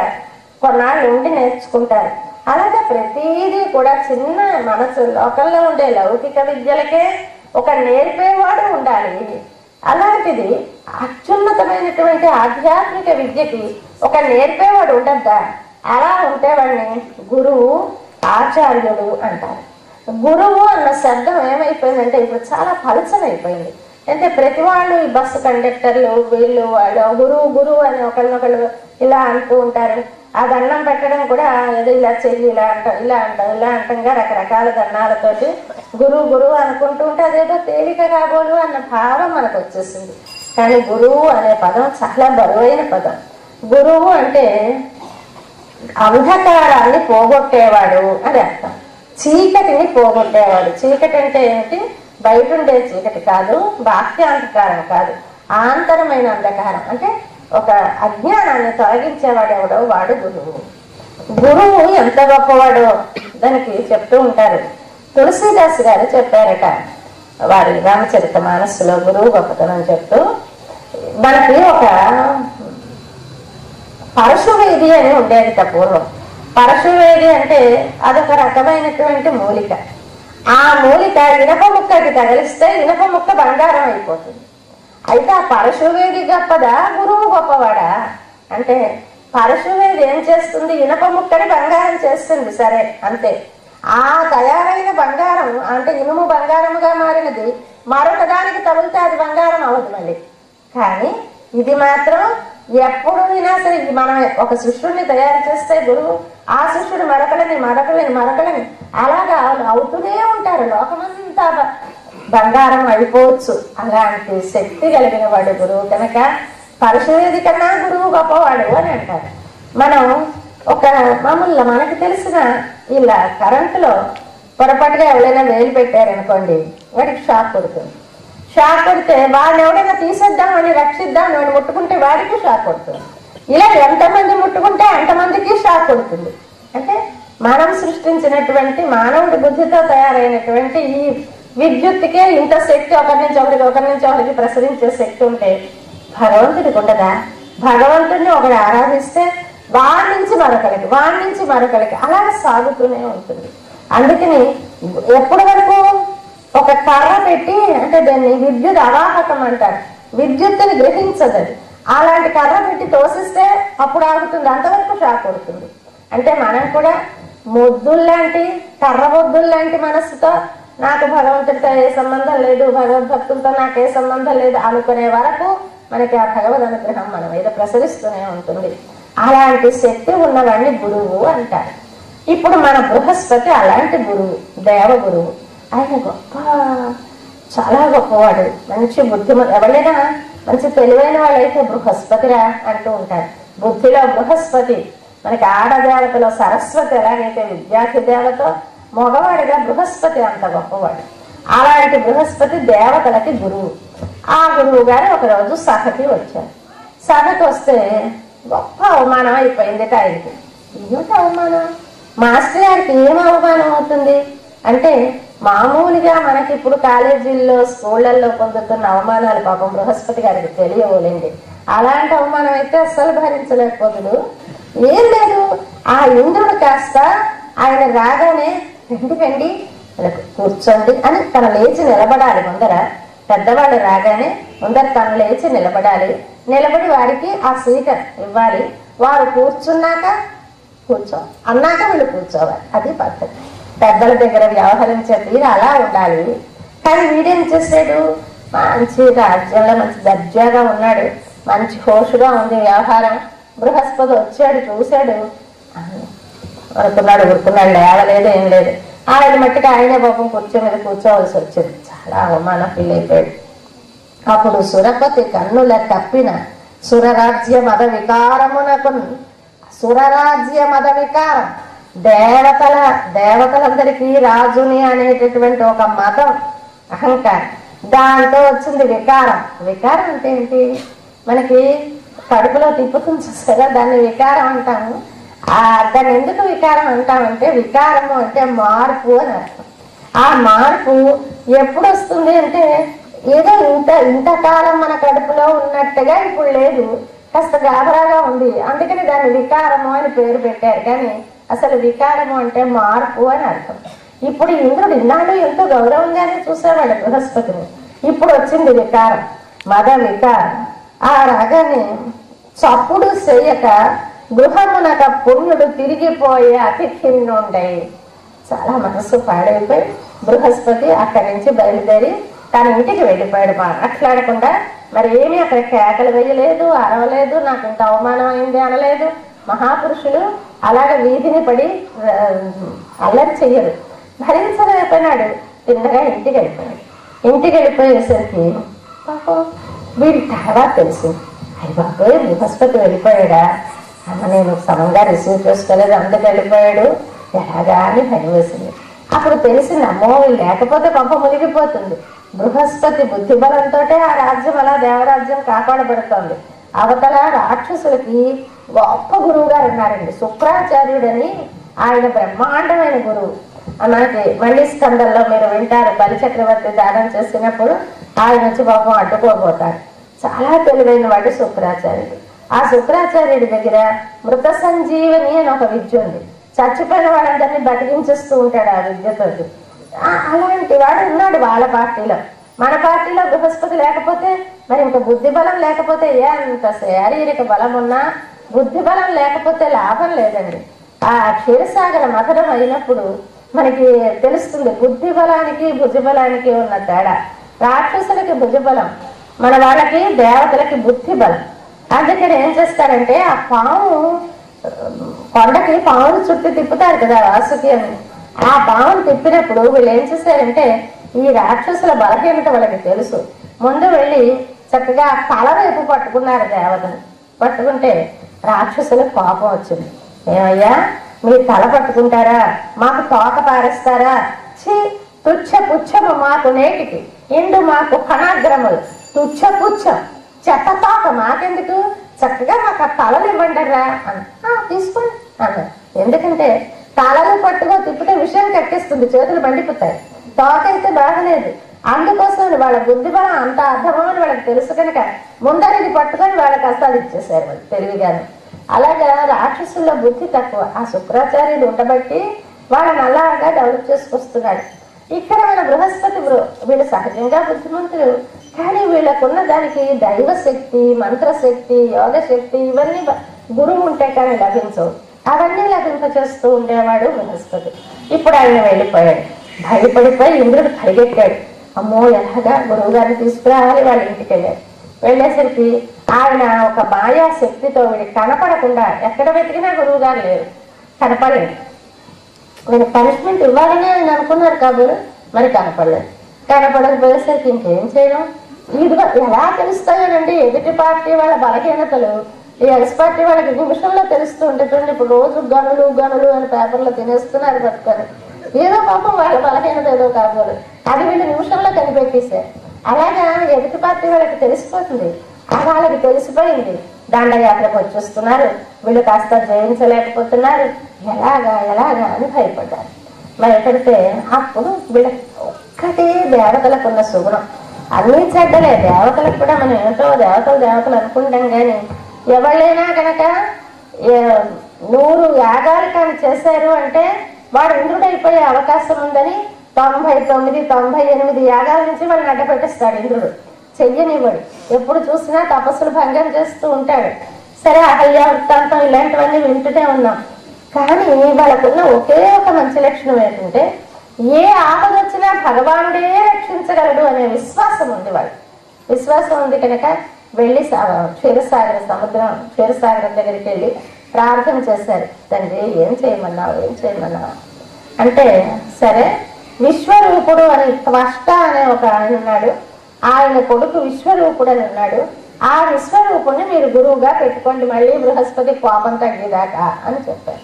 కొన్నాళ్ళు ఉండి నేర్చుకుంటారు. అలాగే ప్రతిదీ కూడా చిన్న మనసు లోకంలో ఉండే లౌకిక విద్యలకే ఒక నేర్పేవాడు ఉండాలి. అలాంటిది అత్యున్నతమైనటువంటి ఆధ్యాత్మిక విద్యకి ఒక నేర్పేవాడు ఉండద్దా? అలా ఉంటే వాడిని గురువు, ఆచార్యుడు అంటారు. గురువు అన్న శబ్దం ఏమైపోయిందంటే ఇప్పుడు చాలా పలచనైపోయింది. అంటే ప్రతి వాళ్ళు ఈ బస్సు కండక్టర్లు వీళ్ళు వాళ్ళు గురువు గురువు అని ఒకళ్ళనొకళ్ళు ఇలా అంటూ ఉంటారు. ఆ దండం పెట్టడం కూడా ఏదో ఇలా చెయ్యి ఇలా అంటాం ఇలా అంటంగా రకరకాల దండాలతోటి గురువు గురువు అనుకుంటూ ఉంటే అదేదో తేలిక కాబోలు అన్న భావం మనకు వచ్చేసింది. కానీ గురువు అనే పదం చాలా బరువైన పదం. గురువు అంటే అంధకారాన్ని పోగొట్టేవాడు అని అర్థం. చీకటిని పోగొట్టేవాడు. చీకటి అంటే ఏంటి? బయట ఉండే చీకటి కాదు, బాహ్యాంధకారం కాదు, ఆంతరమైన అంధకారం. అంటే ఒక అజ్ఞానాన్ని తొలగించేవాడు ఎవడో వాడు గురువు. గురువు ఎంత గొప్పవాడో దానికి చెప్తూ ఉంటారు. తులసీదాస్ గారు చెప్పారట వారి రామచరిత మానస్సులో గురువు గొప్పతనం చెప్తూ. మనకి ఒక పరశువేది అని ఉండేది పూర్వం. పరశువేది అంటే అదొక రకమైనటువంటి మూలిక. ఆ మూలిక ఇనప ముక్కకి తగిలిస్తే ఇనప ముక్క బంగారం అయిపోతుంది. అయితే ఆ పరశువేది గొప్పదా, గురువు గొప్పవాడా అంటే పరశువేది ఏం చేస్తుంది? ఇనప ముక్కని బంగారం చేస్తుంది, సరే అంతే. ఆ తయారైన బంగారం అంటే ఇనుము బంగారముగా మారినది మరొక దానికి తగిలితే అది బంగారం అవ్వదు మళ్ళీ. కానీ ఇది మాత్రం ఎప్పుడు అయినా సరే మనం ఒక శిష్యుడిని తయారు చేస్తే గురువు ఆ శిష్యుడు మరొకలని అలాగా అవుతూనే ఉంటారు. లోకమంతా బంగారం అయిపోవచ్చు. అలాంటి శక్తి కలిగిన వాడు గురువు కనుక పరశువేది కన్నా గురువు గొప్పవాడు అని అంటారు. మనం ఒక మామూలుగా మనకు తెలిసిన ఇలా కరెంటులో పొరపాటుగా ఎవరైనా వేలు పెట్టారనుకోండి, వాడికి షాక్ కొడుతుంది. షాక్ కొడితే వాడిని ఎవడైనా తీసేద్దామని రక్షిద్దామని వాడిని ముట్టుకుంటే వాడికి షాక్ కొడుతుంది. ఇలా ఎంతమంది ముట్టుకుంటే అంతమందికి షాక్ కొడుతుంది. అంటే మనం సృష్టించినటువంటి మానవుడి బుద్ధితో తయారైనటువంటి ఈ విద్యుత్తుకే ఇంత శక్తి ఒకరి నుంచి ఒకరికి ప్రసరించే శక్తి ఉంటే భగవంతుడికి ఉండదా? భగవంతుడిని ఒకటి ఆరాధిస్తే వాడి నుంచి మరొకరికి అలా సాగుతూనే ఉంటుంది. అందుకని ఎప్పటి వరకు ఒక కర్ర పెట్టి, అంటే దాన్ని విద్యుత్ అవాహకం అంటారు, విద్యుత్తుని గ్రహించదు. అలాంటి కర్ర పెట్టి తోసిస్తే అప్పుడు ఆగుతుంది, అంతవరకు షాక్ కొడుతుంది. అంటే మనం కూడా మొద్దుల్లాంటి కర్ర మొద్దుల్లాంటి మనస్సుతో నాకు భగవంతుడితో ఏ సంబంధం లేదు, భగవద్భక్తులతో నాకే సంబంధం లేదు అనుకునే వరకు మనకి ఆ భగవద్ అనుగ్రహం మన మీద ప్రసరిస్తూనే ఉంటుంది. అలాంటి శక్తి ఉన్నవాడిని గురువు అంటారు. ఇప్పుడు మన బృహస్పతి అలాంటి గురువు, దేవ గురువు. ఆయన చాలా గొప్పవాడు, మంచి బుద్ధిమంతుడు. ఎవరైనా మంచి తెలివైన వాళ్ళైతే బృహస్పతిరా అంటూ ఉంటారు. బుద్ధిలో బృహస్పతి. మనకి ఆడదేవతలో సరస్వతి ఎలాగైతే విద్యార్థి దేవత, మగవాడిగా బృహస్పతి అంత గొప్పవాడు. అలాంటి బృహస్పతి దేవతలకి గురువు. ఆ గురువు గారు ఒకరోజు సభకి వచ్చారు. సభకి వస్తే గొప్ప అవమానం అయిపోయింది ఆయనకి. ఏమిటి అవమానం? మాస్టర్ గారికి ఏం అవమానం అవుతుంది అంటే, మామూలుగా మనకి ఇప్పుడు కాలేజీల్లో స్కూళ్ళల్లో పొందుతున్న అవమానాలు పాపం బృహస్పతి గారికి తెలియలేండి. అలాంటి అవమానం అయితే అస్సలు భరించలేకపోతుడు. ఏం లేదు, ఆ ఇంద్రుడు కాస్త ఆయన రాగానే రండి కూర్చోండి అని తను లేచి నిలబడాలి. ముందర పెద్దవాళ్ళు రాగానే ముందర తను లేచి నిలబడాలి. నిలబడి వారికి ఆ సీట్ ఇవ్వాలి. వారు కూర్చున్నాక అన్నాక వీళ్ళు కూర్చోవాలి. అది పద్ధతి. పెద్దల దగ్గర వ్యవహరించే తీరు అలా ఉండాలి. కానీ వీడేం చేశాడు? మంచి రాజ్యంలో మంచి దర్జాగా ఉన్నాడు, మంచి హోషుగా ఉంది వ్యవహారం. బృహస్పతి వచ్చాడు, చూశాడు, ఊరుకున్నాడు, లేవలేదు, ఏం లేదు. ఆయన మట్టికి ఆయనే పాపం మీద కూర్చోవలసి వచ్చింది. చాలా అవమానం ఫీల్ అయిపోయాడు. అప్పుడు సురపతి కన్నుల కప్పిన సురరాజ్య మద వికారమునకు, సురరాజ్య మద వికారం, దేవతలందరికీ రాజుని అనేటటువంటి ఒక మతం, అహంకారం, దాంతో వచ్చింది వికారం. వికారం అంటే ఏంటి? మనకి కడుపులో తిప్పుతుంది చూసారా, దాన్ని వికారం అంటాము. దాన్ని ఎందుకు వికారం అంటామంటే, వికారము అంటే మార్పు అని అర్థం. ఆ మార్పు ఎప్పుడు వస్తుంది అంటే, ఏదో ఇంతకాలం మన కడుపులో ఉన్నట్టుగా ఇప్పుడు లేదు, కాస్త గాబరాగా ఉంది, అందుకని దాన్ని వికారము అని పేరు పెట్టారు. కానీ అసలు వికారము అంటే మార్పు అని అర్థం. ఇప్పుడు ఇంద్రుడు ఇన్నాళ్ళు ఎంతో గౌరవంగానే చూసేవాడు బృహస్పతిని. ఇప్పుడు వచ్చింది వికారం, మద వికారం. ఆ రాగానే చప్పుడు చేయక గృహమునక పుణ్యుడు తిరిగిపోయే అతిథిన్నుండై. చాలా మనసు పాడైపోయి బృహస్పతి అక్కడి నుంచి బయలుదేరి తన ఇంటికి వెళ్ళిపోయాడు. మాట్లాడకుండా మరి ఏమీ అక్కడ కేకలు వేయలేదు, అరవలేదు, నాకు ఇంత అవమానం అయింది అనలేదు. మహాపురుషులు అలాగ వీధిని పడి అల్లరి చెయ్యరు. భరించలేకపోయినాడు. తిన్నగా ఇంటికి వెళ్ళిపోయాడు. ఇంటికి వెళ్ళిపోయేసరికి పాపం వీడి తర్వాత తెలిసింది, అయ్యి బాబోయ్ బృహస్పతి వెళ్ళిపోయాడా అమ్మ, నేను సమంగా రిసీవ్ చేసుకోలేదు, అందుకు వెళ్ళిపోయాడు ఎలాగా అని భయం వేసింది. అప్పుడు తెలిసింది, అమ్మో లేకపోతే పంప మునిగిపోతుంది. బృహస్పతి బుద్ధి బలంతో ఆ రాజ్యం అలా దేవరాజ్యం కాపాడబడుతోంది. అవతల రాక్షసులకి గొప్ప గురువు గారు ఉన్నారండి, శుక్రాచార్యుడని. ఆయన బ్రహ్మాండమైన గురువు. మనకి మళ్ళీ స్కందంలో మీరు వింటారు, బలి చక్రవర్తి దానం చేసినప్పుడు ఆయన వచ్చి పాపం అడ్డుకోబోతాడు. చాలా తెలివైన వాడు శుక్రాచార్యుడు. ఆ శుక్రాచార్యుడి దగ్గర మృత సంజీవని అని ఒక విద్య ఉంది. చచ్చిపోయిన వాళ్ళందరినీ బతికించేస్తూ ఉంటాడు ఆ విద్యతో. అలాంటి వాడు ఉన్నాడు వాళ్ళ పార్టీలో. మన పార్టీలో బృహస్పతి లేకపోతే మరి ఇంకా బుద్ధి బలం లేకపోతే అంత శారీరక బలం ఉన్నా బుద్ధి బలం లేకపోతే లాభం లేదండి. ఆ క్షీరసాగర మధురం అయినప్పుడు మనకి తెలుస్తుంది బుద్ధి బలానికి భుజ బలానికి ఉన్న తేడా. రాక్షసులకి భుజ బలం, మన వాళ్ళకి దేవతలకి బుద్ధి బలం. అందుకని ఏం చేస్తారంటే ఆ పాము కొండకి పామును చుట్టూ తిప్పుతారు కదా వాసుకి అని. ఆ పామును తిప్పినప్పుడు వీళ్ళు ఏం చేశారంటే ఈ రాక్షసుల బలహీనత వాళ్ళకి తెలుసు. ముందు వెళ్ళి చక్కగా తల వైపు పట్టుకున్నారు దేవతను. పట్టుకుంటే రాక్షసులకు కోపం వచ్చింది. ఏమయ్యా మీరు తల పట్టుకుంటారా, మాకు తోక పారేస్తారా, ఛీ తుచ్చ పుచ్చము మాకు నేటికి, ఇండు మాకు ఫణాగ్రములు, తుచ్చ పుచ్చం చెత్త తోక మాకెందుకు, చక్కగా మాకు ఆ తలలు ఇవ్వండిరా అని. తీసుకోండి అన్న. ఎందుకంటే తలలు పట్టుకో తిప్పితే విషయం కట్టేస్తుంది, చేతులు మండిపోతాయి. తోక అయితే బాగలేదు. అందుకోసం వాళ్ళ బుద్ధి బలం అంత అర్థమని వాళ్ళకి తెలుసు కనుక ముందరిది పట్టుకొని వాళ్ళకి అస్తాలు ఇచ్చేసారు వాళ్ళు తెలివిగాను. అలాగా రాక్షసుల్లో బుద్ధి తక్కువ. ఆ శుక్రాచార్యుడు ఉండబట్టి వాళ్ళని అలాగా డెవలప్ చేసుకొస్తున్నాడు. ఇక్కడ మన బృహస్పతి వీళ్ళు సహజంగా బుద్ధిమంతులు, కానీ వీళ్ళకున్న దానికి దైవశక్తి, మంత్రశక్తి, యోగశక్తి ఇవన్నీ గురువు ఉంటే కానీ లభించవు. అవన్నీ లభింప చేస్తూ ఉండేవాడు బృహస్పతి. ఇప్పుడు ఆయన వెళ్ళిపోయాడు. భయపడిపోయి ఇంద్రుడు పరిగెట్టాడు. అమ్మో ఎలాగా గురువు గారిని తీసుకురావాలి. వాళ్ళ ఇంటికి వెళ్ళాడు. వెళ్ళేసరికి ఆయన ఒక మాయా శక్తితో వీడికి కనపడకుండా ఎక్కడ వెతికినా గురువు గారు లేరు, కనపడలేదు. నేను పనిష్మెంట్ ఇవ్వాలని ఆయన అనుకున్నారు కాబోలు, మరి కనపడలేదు. కనపడకపోయేసరికి ఇంకేం చేయడం, ఇదిగో ఎలా తెలుస్తాయోనండి ఎదుటి పార్టీ వాళ్ళ బలహీనతలు ఈ ఎక్స్ పార్టీ వాళ్ళకి నిమిషంలో తెలుస్తూ ఉంటుంది. ఇప్పుడు రోజు గనులు గనులు అని పేపర్లో తినేస్తున్నారు పట్టుకొని. ఏదో పాపం వాళ్ళ బలహీనత ఏదో కాబోలు, అది వీళ్ళు నిమిషంలో కనిపెట్టేశారు. అలాగా ఎదుటి పార్టీ వాళ్ళకి తెలిసిపోతుంది. వాళ్ళకి తెలిసిపోయింది. దండయాత్రకు వచ్చేస్తున్నారు, వీళ్ళు కాస్త జయించలేకపోతున్నారు, ఎలాగా అని భయపడ్డారు. భయపడితే అప్పుడు వీళ్ళకి ఒక్కటే దేవతలకు ఉన్న సుగుణం. అన్నీ చెడ్డలే, దేవతలకు కూడా మనం ఏమిటో దేవతలు అనుకుంటాం. కానీ ఎవరైనా కనుక 100 యాగాలు కానీ చేశారు అంటే వాడు ఇంద్రుడైపోయే అవకాశం ఉందని 99, 98 యాగాల నుంచి వాళ్ళని అడ్డపెట్టిస్తాడు ఇంద్రుడు. చెయ్యనివ్వడు. ఎప్పుడు చూసినా తపస్సులు భంగం చేస్తూ ఉంటాడు. సరే అహల్య వృత్తాంతం ఇలాంటివన్నీ వింటూనే ఉన్నాం. కానీ వాళ్ళకున్న ఒకే ఒక మంచి లక్షణం ఏంటంటే ఏ ఆపద వచ్చినా భగవానుడే రక్షించగలడు అనే విశ్వాసం ఉంది. వాళ్ళు విశ్వాసం ఉంది కనుక వెళ్ళి క్షీరసాగరం దగ్గరికి వెళ్ళి ప్రార్థన చేశారు. తండ్రి ఏం చేయమన్నావు అంటే, సరే విశ్వరూపుడు అని త్వష్ట అనే ఒక ఆయన ఉన్నాడు, ఆయన కొడుకు విశ్వరూపుడు అని ఉన్నాడు. ఆ విశ్వరూపుణ్ణి మీరు గురువుగా పెట్టుకోండి, మళ్ళీ బృహస్పతి కోపం తగ్గేదాకా అని చెప్పారు.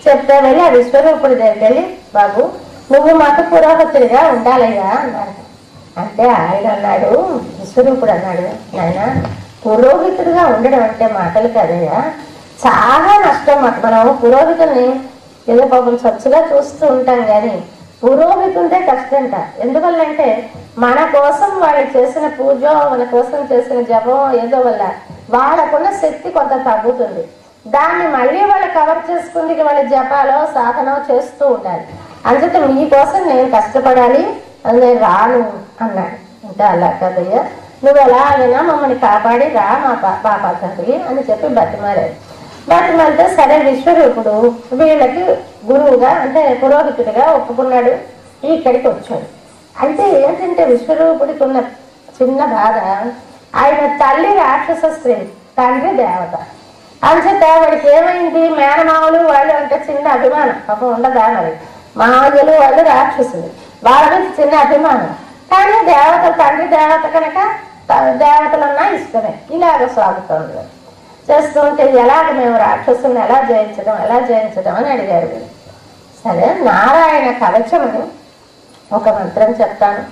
చెప్తే వెళ్ళి ఆ విశ్వరూపుడి దగ్గరికి వెళ్ళి, బాబు నువ్వు మాకు పురోహితుడిగా ఉండాలయ్యా అన్నాడు. అంటే ఆయన అన్నాడు, విశ్వరూపుడు అన్నాడు, నాయన పురోహితుడిగా ఉండడం అంటే మాటలు కదయ్యా, చాలా నష్టం మాకు. మనం పురోహితుల్ని ఏదో పాపం స్వచ్ఛగా చూస్తూ ఉంటాం, కానీ పురోహితుంటే కష్టంట. ఎందువల్లంటే మన కోసం వాళ్ళు చేసిన పూజ, మన కోసం చేసిన జపం ఏదో వల్ల వాళ్ళకున్న శక్తి కొంత తగ్గుతుంది. దాన్ని మళ్ళీ వాళ్ళు కవర్ చేసుకుంది వాళ్ళ జపాలో సాధనో చేస్తూ ఉండాలి. అందుకే మీకోసం నేను కష్టపడాలి, అది నేను రాను అన్నాడు. అంటే అలా కదయ్యా, నువ్వు ఎలాగైనా మమ్మల్ని కాపాడి రా మా పాపాకి అని చెప్పి బతిమాలితే సరే విశ్వరూపుడు వీళ్ళకి గురువుగా అంటే పురోహితుడిగా ఒప్పుకున్నాడు. ఇక్కడికి వచ్చాడు. అయితే ఏంటంటే విశ్వరూపుడికి ఉన్న చిన్న బాధ, ఆయన తల్లి రాక్షస స్త్రీ, తండ్రి దేవత. అంచేత వాడికి ఏమైంది, మేనమామలు వాళ్ళు అంటే చిన్న అభిమానం. పాపం ఉండదా మరి, మామయ్యలు వాళ్ళు రాక్షసులు, వాళ్ళ మీద చిన్న అభిమానం. కానీ దేవత, తండ్రి దేవత కనుక దేవతలన్నా ఇష్టమే. ఇలాగ సాగుతుంది. చేస్తూ ఉంటే ఎలాగ మేము రాక్షసుల్ని ఎలా జయించడం అని అడిగారు వీళ్ళు. సరే, నారాయణ కవచమని ఒక మంత్రం చెప్తాను.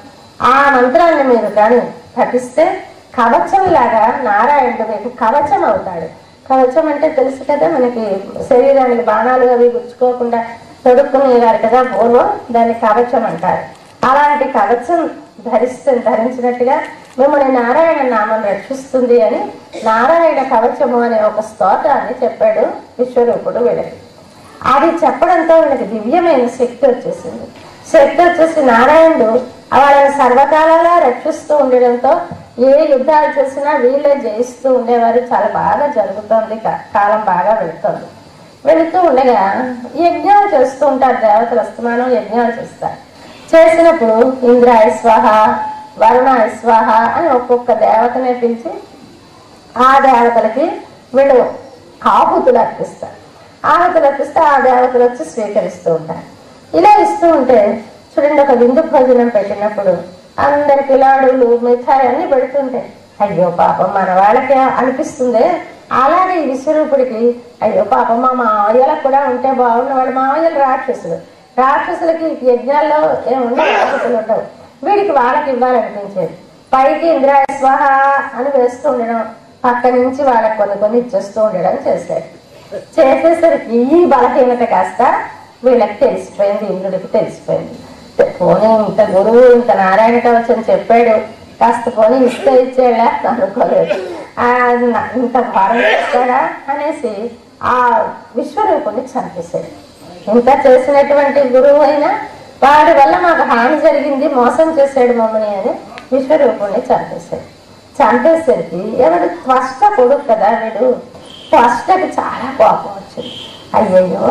ఆ మంత్రాన్ని మీరు కానీ పఠిస్తే కవచంలాగా నారాయణుడు మీకు కవచం అవుతాడు. కవచం అంటే తెలుసు కదా, మనకి శరీరానికి బాణాలు అవి గుచ్చుకోకుండా తొడుక్కునేవారు కదా పూర్వం, దాన్ని కవచం అంటారు. అలాంటి కవచం ధరించినట్టుగా మిమ్మల్ని నారాయణ నామం రక్షిస్తుంది అని నారాయణ కవచము అనే ఒక స్తోత్రాన్ని చెప్పాడు విశ్వరూపుడు వీళ్ళకి. అది చెప్పడంతో వీళ్ళకి దివ్యమైన శక్తి వచ్చేసింది. శక్తి వచ్చేసి నారాయణుడు వాళ్ళని సర్వకాలంలో రక్షిస్తూ ఉండడంతో ఏ యుద్ధాలు చేసినా వీళ్ళే జయిస్తూ ఉండేవారు. చాలా బాగా జరుగుతుంది, కాలం బాగా వెళుతూ ఉండగా యజ్ఞాలు చేస్తూ ఉంటారు దేవతలు. అస్తమానం యజ్ఞాలు చేసినప్పుడు ఇంద్రాయ స్వాహ, వరుణాయ స్వాహ అని ఒక్కొక్క దేవతనే పిలిచి ఆ దేవతలకి వీళ్ళు ఆహుతులు అర్పిస్తారు. ఆహుతులు అర్పిస్తే ఆ దేవతలు వచ్చి స్వీకరిస్తూ ఉంటారు. ఇలా ఇస్తూ ఉంటే చూడండి, ఒక విందు భోజనం పెట్టినప్పుడు అందరికి లాడులు, మిఠాయి అన్ని పెడుతుంటాయి. అయ్యో పాపం మన వాళ్ళకి అనిపిస్తుంది. అలాగే ఈ విశ్వరూపుడికి అయ్యో పాపం మా మావయ్యలకు కూడా ఉంటే బాగున్న, వాళ్ళ మావయ్యలు రాక్షసులకి యజ్ఞాల్లో ఏముండవు, ఆహుతులు ఉండవు. వీడికి వాళ్ళకి ఇవ్వాలనిపించేది. పైకి ఇంద్రాయ స్వాహ అని వేస్తూ ఉండడం, పక్క నుంచి వాళ్ళకి కొన్ని ఇచ్చేస్తూ ఉండడం చేసేసరికి ఈ బలహీనత కాస్త వీళ్ళకి తెలిసిపోయింది, ఇంద్రుడికి తెలిసిపోయింది. పోనీ ఇంత గురువు ఇంత నారాయణ కవచం చెప్పాడు, కాస్త పోనీ ఇచ్చేలా అనుకోలేదు, ఇంత భారం చేస్తాడా అనేసి ఆ విశ్వరూపుణ్ణి చంపేశాడు. ఇంత చేసినటువంటి గురువు అయినా వాడి వల్ల మాకు హాని జరిగింది, మోసం చేశాడు మమ్మల్ని అని విశ్వరూపుణ్ణి చంపేసరికి ఎవడు త్వష్ట కొడుకు కదా వీడు, త్వష్టకి చాలా కోపం వచ్చింది. అయ్యయ్యో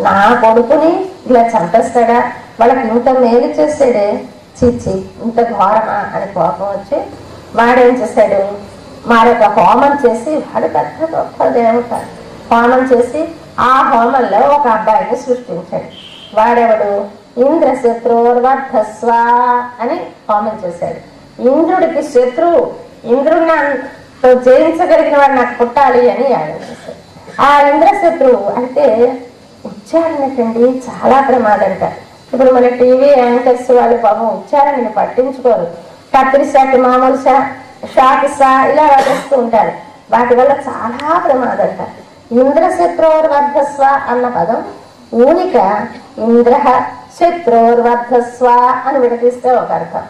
నా కొడుకుని ఇలా చంపేస్తాడా, వాళ్ళకి ఇంత మేలు చేసాడే, చిచ్చి ఇంత ఘోరమా అని కోపం వచ్చి వాడేం చేశాడు, మరొక హోమం చేసి, వాడు పెద్ద గొప్ప దేవత, హోమం చేసి ఆ హోమంలో ఒక అబ్బాయిని సృష్టించాడు. వాడెవడు, ఇంద్రశత్రువర్ధస్వ అని హోమం చేశాడు. ఇంద్రుడికి శత్రువు, ఇంద్రుడిని జయించగలిగిన వాడు నాకు పుట్టాలి అని యాగం చేశాడు. ఆ ఇంద్రశత్రువు అంటే ఉచ్చారణకండి చాలా ప్రమాదంట. ఇప్పుడు మన టీవీ యాంకర్స్ వాళ్ళు పాపం ఉచ్చారణని పట్టించుకోరు. కత్తిరిసాకి మామూలు షాకిసా ఇలా వదిస్తూ ఉంటారు. వాటి వల్ల చాలా ప్రమాదంట. ఇంద్రశత్రువర్ధస్వ అన్న పదం ఊనిక ఇంద్ర శత్రువర్ధస్వ అని విడదీస్తే ఒక అర్థం,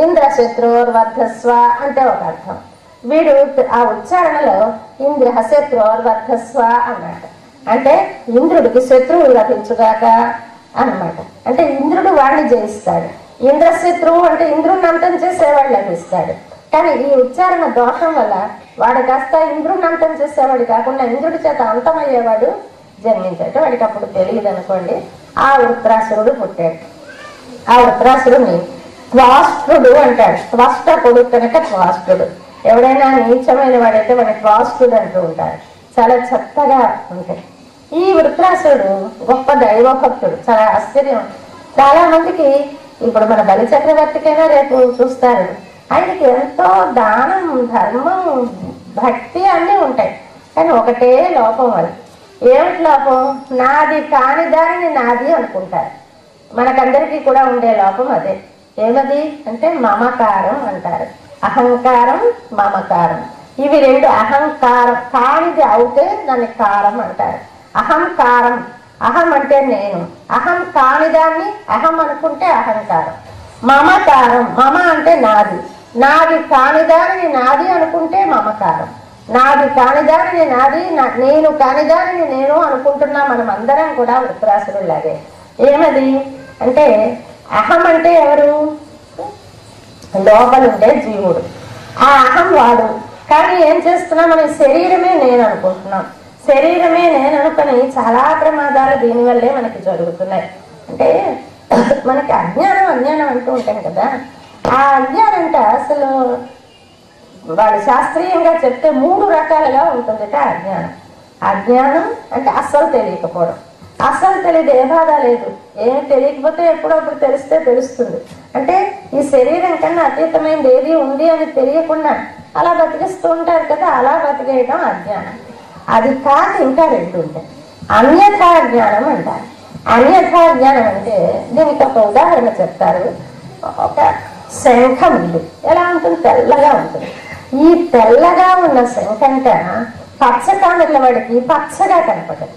ఇంద్రశత్రువర్ధస్వ అంటే ఒక అర్థం. వీడు ఆ ఉచ్చారణలో ఇంద్ర శత్రువర్ధస్వ అన్నాడు. అంటే ఇంద్రుడికి శత్రువులు లభించుగాక అన్నమాట. అంటే ఇంద్రుడు వాడిని జయిస్తాడు. ఇంద్రశత్రువు అంటే ఇంద్రుడిని అంతం చేసేవాడు లభిస్తాడు. కానీ ఈ ఉచ్చారణ దోషం వల్ల వాడు కాస్త ఇంద్రుడిని అంతం చేసేవాడు కాకుండా ఇంద్రుడి చేత అంతమయ్యేవాడు జన్మించాడు. వాడికి అప్పుడు తెలియదు అనుకోండి. ఆ వృత్రాసురుడు పుట్టాడు. ఆ వృత్రాసురుడిని త్వాష్టుడు అంటాడు. త్వష్ట కొడుకు కనుక త్వాష్టుడు. ఎవడైనా నీచమైన వాడైతే వాడిని త్వాష్టుడు అంటూ ఉంటారు. చాలా చక్కగా ఉంటాయి. ఈ వృత్రాసురుడు గొప్ప దైవభక్తుడు. చాలా ఆశ్చర్యం. చాలా మందికి ఇప్పుడు మన బలి చక్రవర్తికైనా రేపు చూస్తారు, ఆయనకి ఎంతో దానం, ధర్మం, భక్తి అన్నీ ఉంటాయి. కానీ ఒకటే లోపం అది. ఏమిటి లోపం? నాది కాని దానిని నాది అనుకుంటారు. మనకందరికీ కూడా ఉండే లోపం అదే. ఏమది అంటే మమకారం అంటారు. అహంకారం, మమకారం, ఇవి రెండు. అహంకారం కానిది అవుతే దాన్ని కారం అంటారు. అహంకారం, అహం అంటే నేను, అహం కానిదాన్ని అహం అనుకుంటే అహంకారం. మమకారం, మమ అంటే నాది, నాది కానిదానిని నాది అనుకుంటే మమకారం. నాది కానిదానిని నాది, నేను కానిదానిని నేను అనుకుంటున్నా మనం అందరం కూడా వృత్రాసురులాగే. ఏమది అంటే అహం అంటే ఎవరు? లోపలుండే జీవుడు. ఆ అహం వాడు. కానీ ఏం చేస్తున్నాం, మన శరీరమే నేను అనుకుంటున్నాం. శరీరమే నేను అనుకుని చాలా ప్రమాదాలు దీనివల్లే మనకి జరుగుతున్నాయి. అంటే మనకి అజ్ఞానం అజ్ఞానం అంటూ ఉంటాం కదా. ఆ అజ్ఞానం అంటే అసలు వాళ్ళు శాస్త్రీయంగా చెప్తే 3 రకాలుగా ఉంటుందట అజ్ఞానం. అజ్ఞానం అంటే అస్సలు తెలియకపోవడం. అస్సలు తెలియదు, ఏ బాధ లేదు. ఏమి తెలియకపోతే ఎప్పుడప్పుడు తెలిస్తే తెలుస్తుంది. అంటే ఈ శరీరం కన్నా అతీతమైనది ఏది ఉంది అని తెలియకుండా అలా బతికిస్తూ ఉంటారు కదా, అలా బతికేయడం అజ్ఞానం. అది కాక ఇంకా 2 ఉంటాయి. అన్యథా జ్ఞానం అంటారు. అన్యథా జ్ఞానం అంటే దీనికి ఒక ఉదాహరణ చెప్తారు. ఒక శంఖం ఉంది, ఎలా ఉంటుంది? తెల్లగా ఉంటుంది. ఈ తెల్లగా ఉన్న శంఖంట పచ్చకాండల వాడికి పచ్చగా కనపడదు.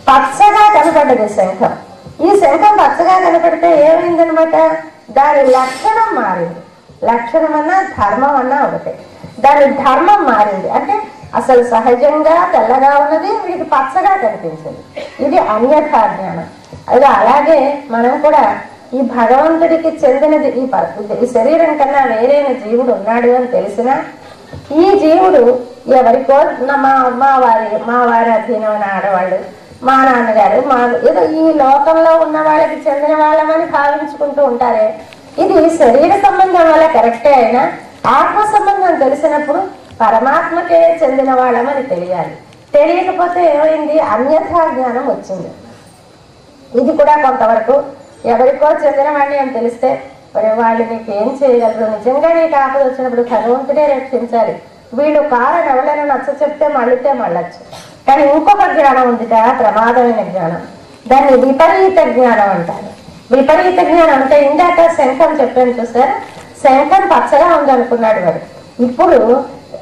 పచ్చగా కనపడ్డది శంఖం. ఈ శంఖం పచ్చగా కనపడితే ఏమైందనమాట? దాని లక్షణం మారింది. లక్షణం అన్నా ధర్మం అన్నా ఒకటే. దాని ధర్మం మారింది. అంటే అసలు సహజంగా తెల్లగా ఉన్నది వీడికి పచ్చగా కనిపించింది. ఇది అన్యథా జ్ఞానం. అది అలాగే మనం కూడా ఈ భగవంతుడికి చెందినది ఈ శరీరం కన్నా వేరైన జీవుడు ఉన్నాడు అని తెలిసినా ఈ జీవుడు ఎవరికో మా వారి అధీనమైన ఆడవాళ్ళు, మా నాన్నగారు, మా ఏదో ఈ లోకంలో ఉన్న వాళ్ళకి చెందిన వాళ్ళమని భావించుకుంటూ ఉంటారే. ఇది శరీర సంబంధం వల్ల కరెక్టే అయినా ఆత్మ సంబంధం తెలిసినప్పుడు పరమాత్మకే చెందిన వాళ్ళమని తెలియాలి. తెలియకపోతే ఏమైంది? అన్యథా జ్ఞానం వచ్చింది. ఇది కూడా కొంతవరకు ఎవరికో చెందిన వాడిని అని తెలిస్తే వాళ్ళు నీకు ఏం చేయగలరు? నిజంగా నీకు ఆపద వచ్చినప్పుడు భగవంతుడే రక్షించాలి. వీళ్ళు కారణం ఎవరైనా నచ్చ చెప్తే మళ్ళితే మళ్ళొచ్చు. కానీ ఇంకొక జ్ఞానం ఉందిట, ప్రమాదమైన జ్ఞానం. దాన్ని విపరీత జ్ఞానం అంటారు. విపరీత జ్ఞానం అంటే ఇందాక శంఖం చెప్పాను చూసారు, శంఖం పచ్చగా ఉంది అనుకున్నాడు వాడు. ఇప్పుడు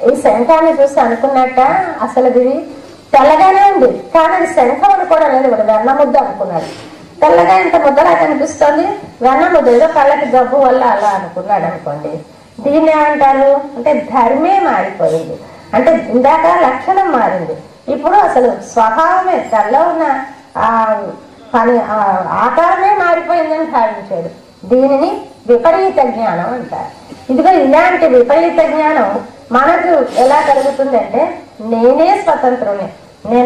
ఈ శంఖాన్ని చూసి అనుకున్నట్ట అసలు ఇది తెల్లగానే ఉంది, కానీ అది శంఖం అనుకోవడం లేదు. వాడు వెన్న ముద్ద అనుకున్నాడు. తెల్లగా ఇంత ముద్దలా కనిపిస్తుంది, వెన్న ముద్ద ఏదో కళ్ళకి జబ్బు వల్ల అలా అనుకున్నాడు అనుకోండి. దీన్ని ఏమంటారు అంటే ధర్మే మారిపోయింది. అంటే ఇందాక లక్షణం మారింది, ఇప్పుడు అసలు స్వభావమే తనలో ఉన్న ఆకారమే మారిపోయిందని భావించాడు. దీనిని విపరీత జ్ఞానం అంటారు. ఇదిగో ఇలాంటి విపరీత జ్ఞానం మనకు ఎలా కలుగుతుందంటే నేనే స్వతంత్రుని,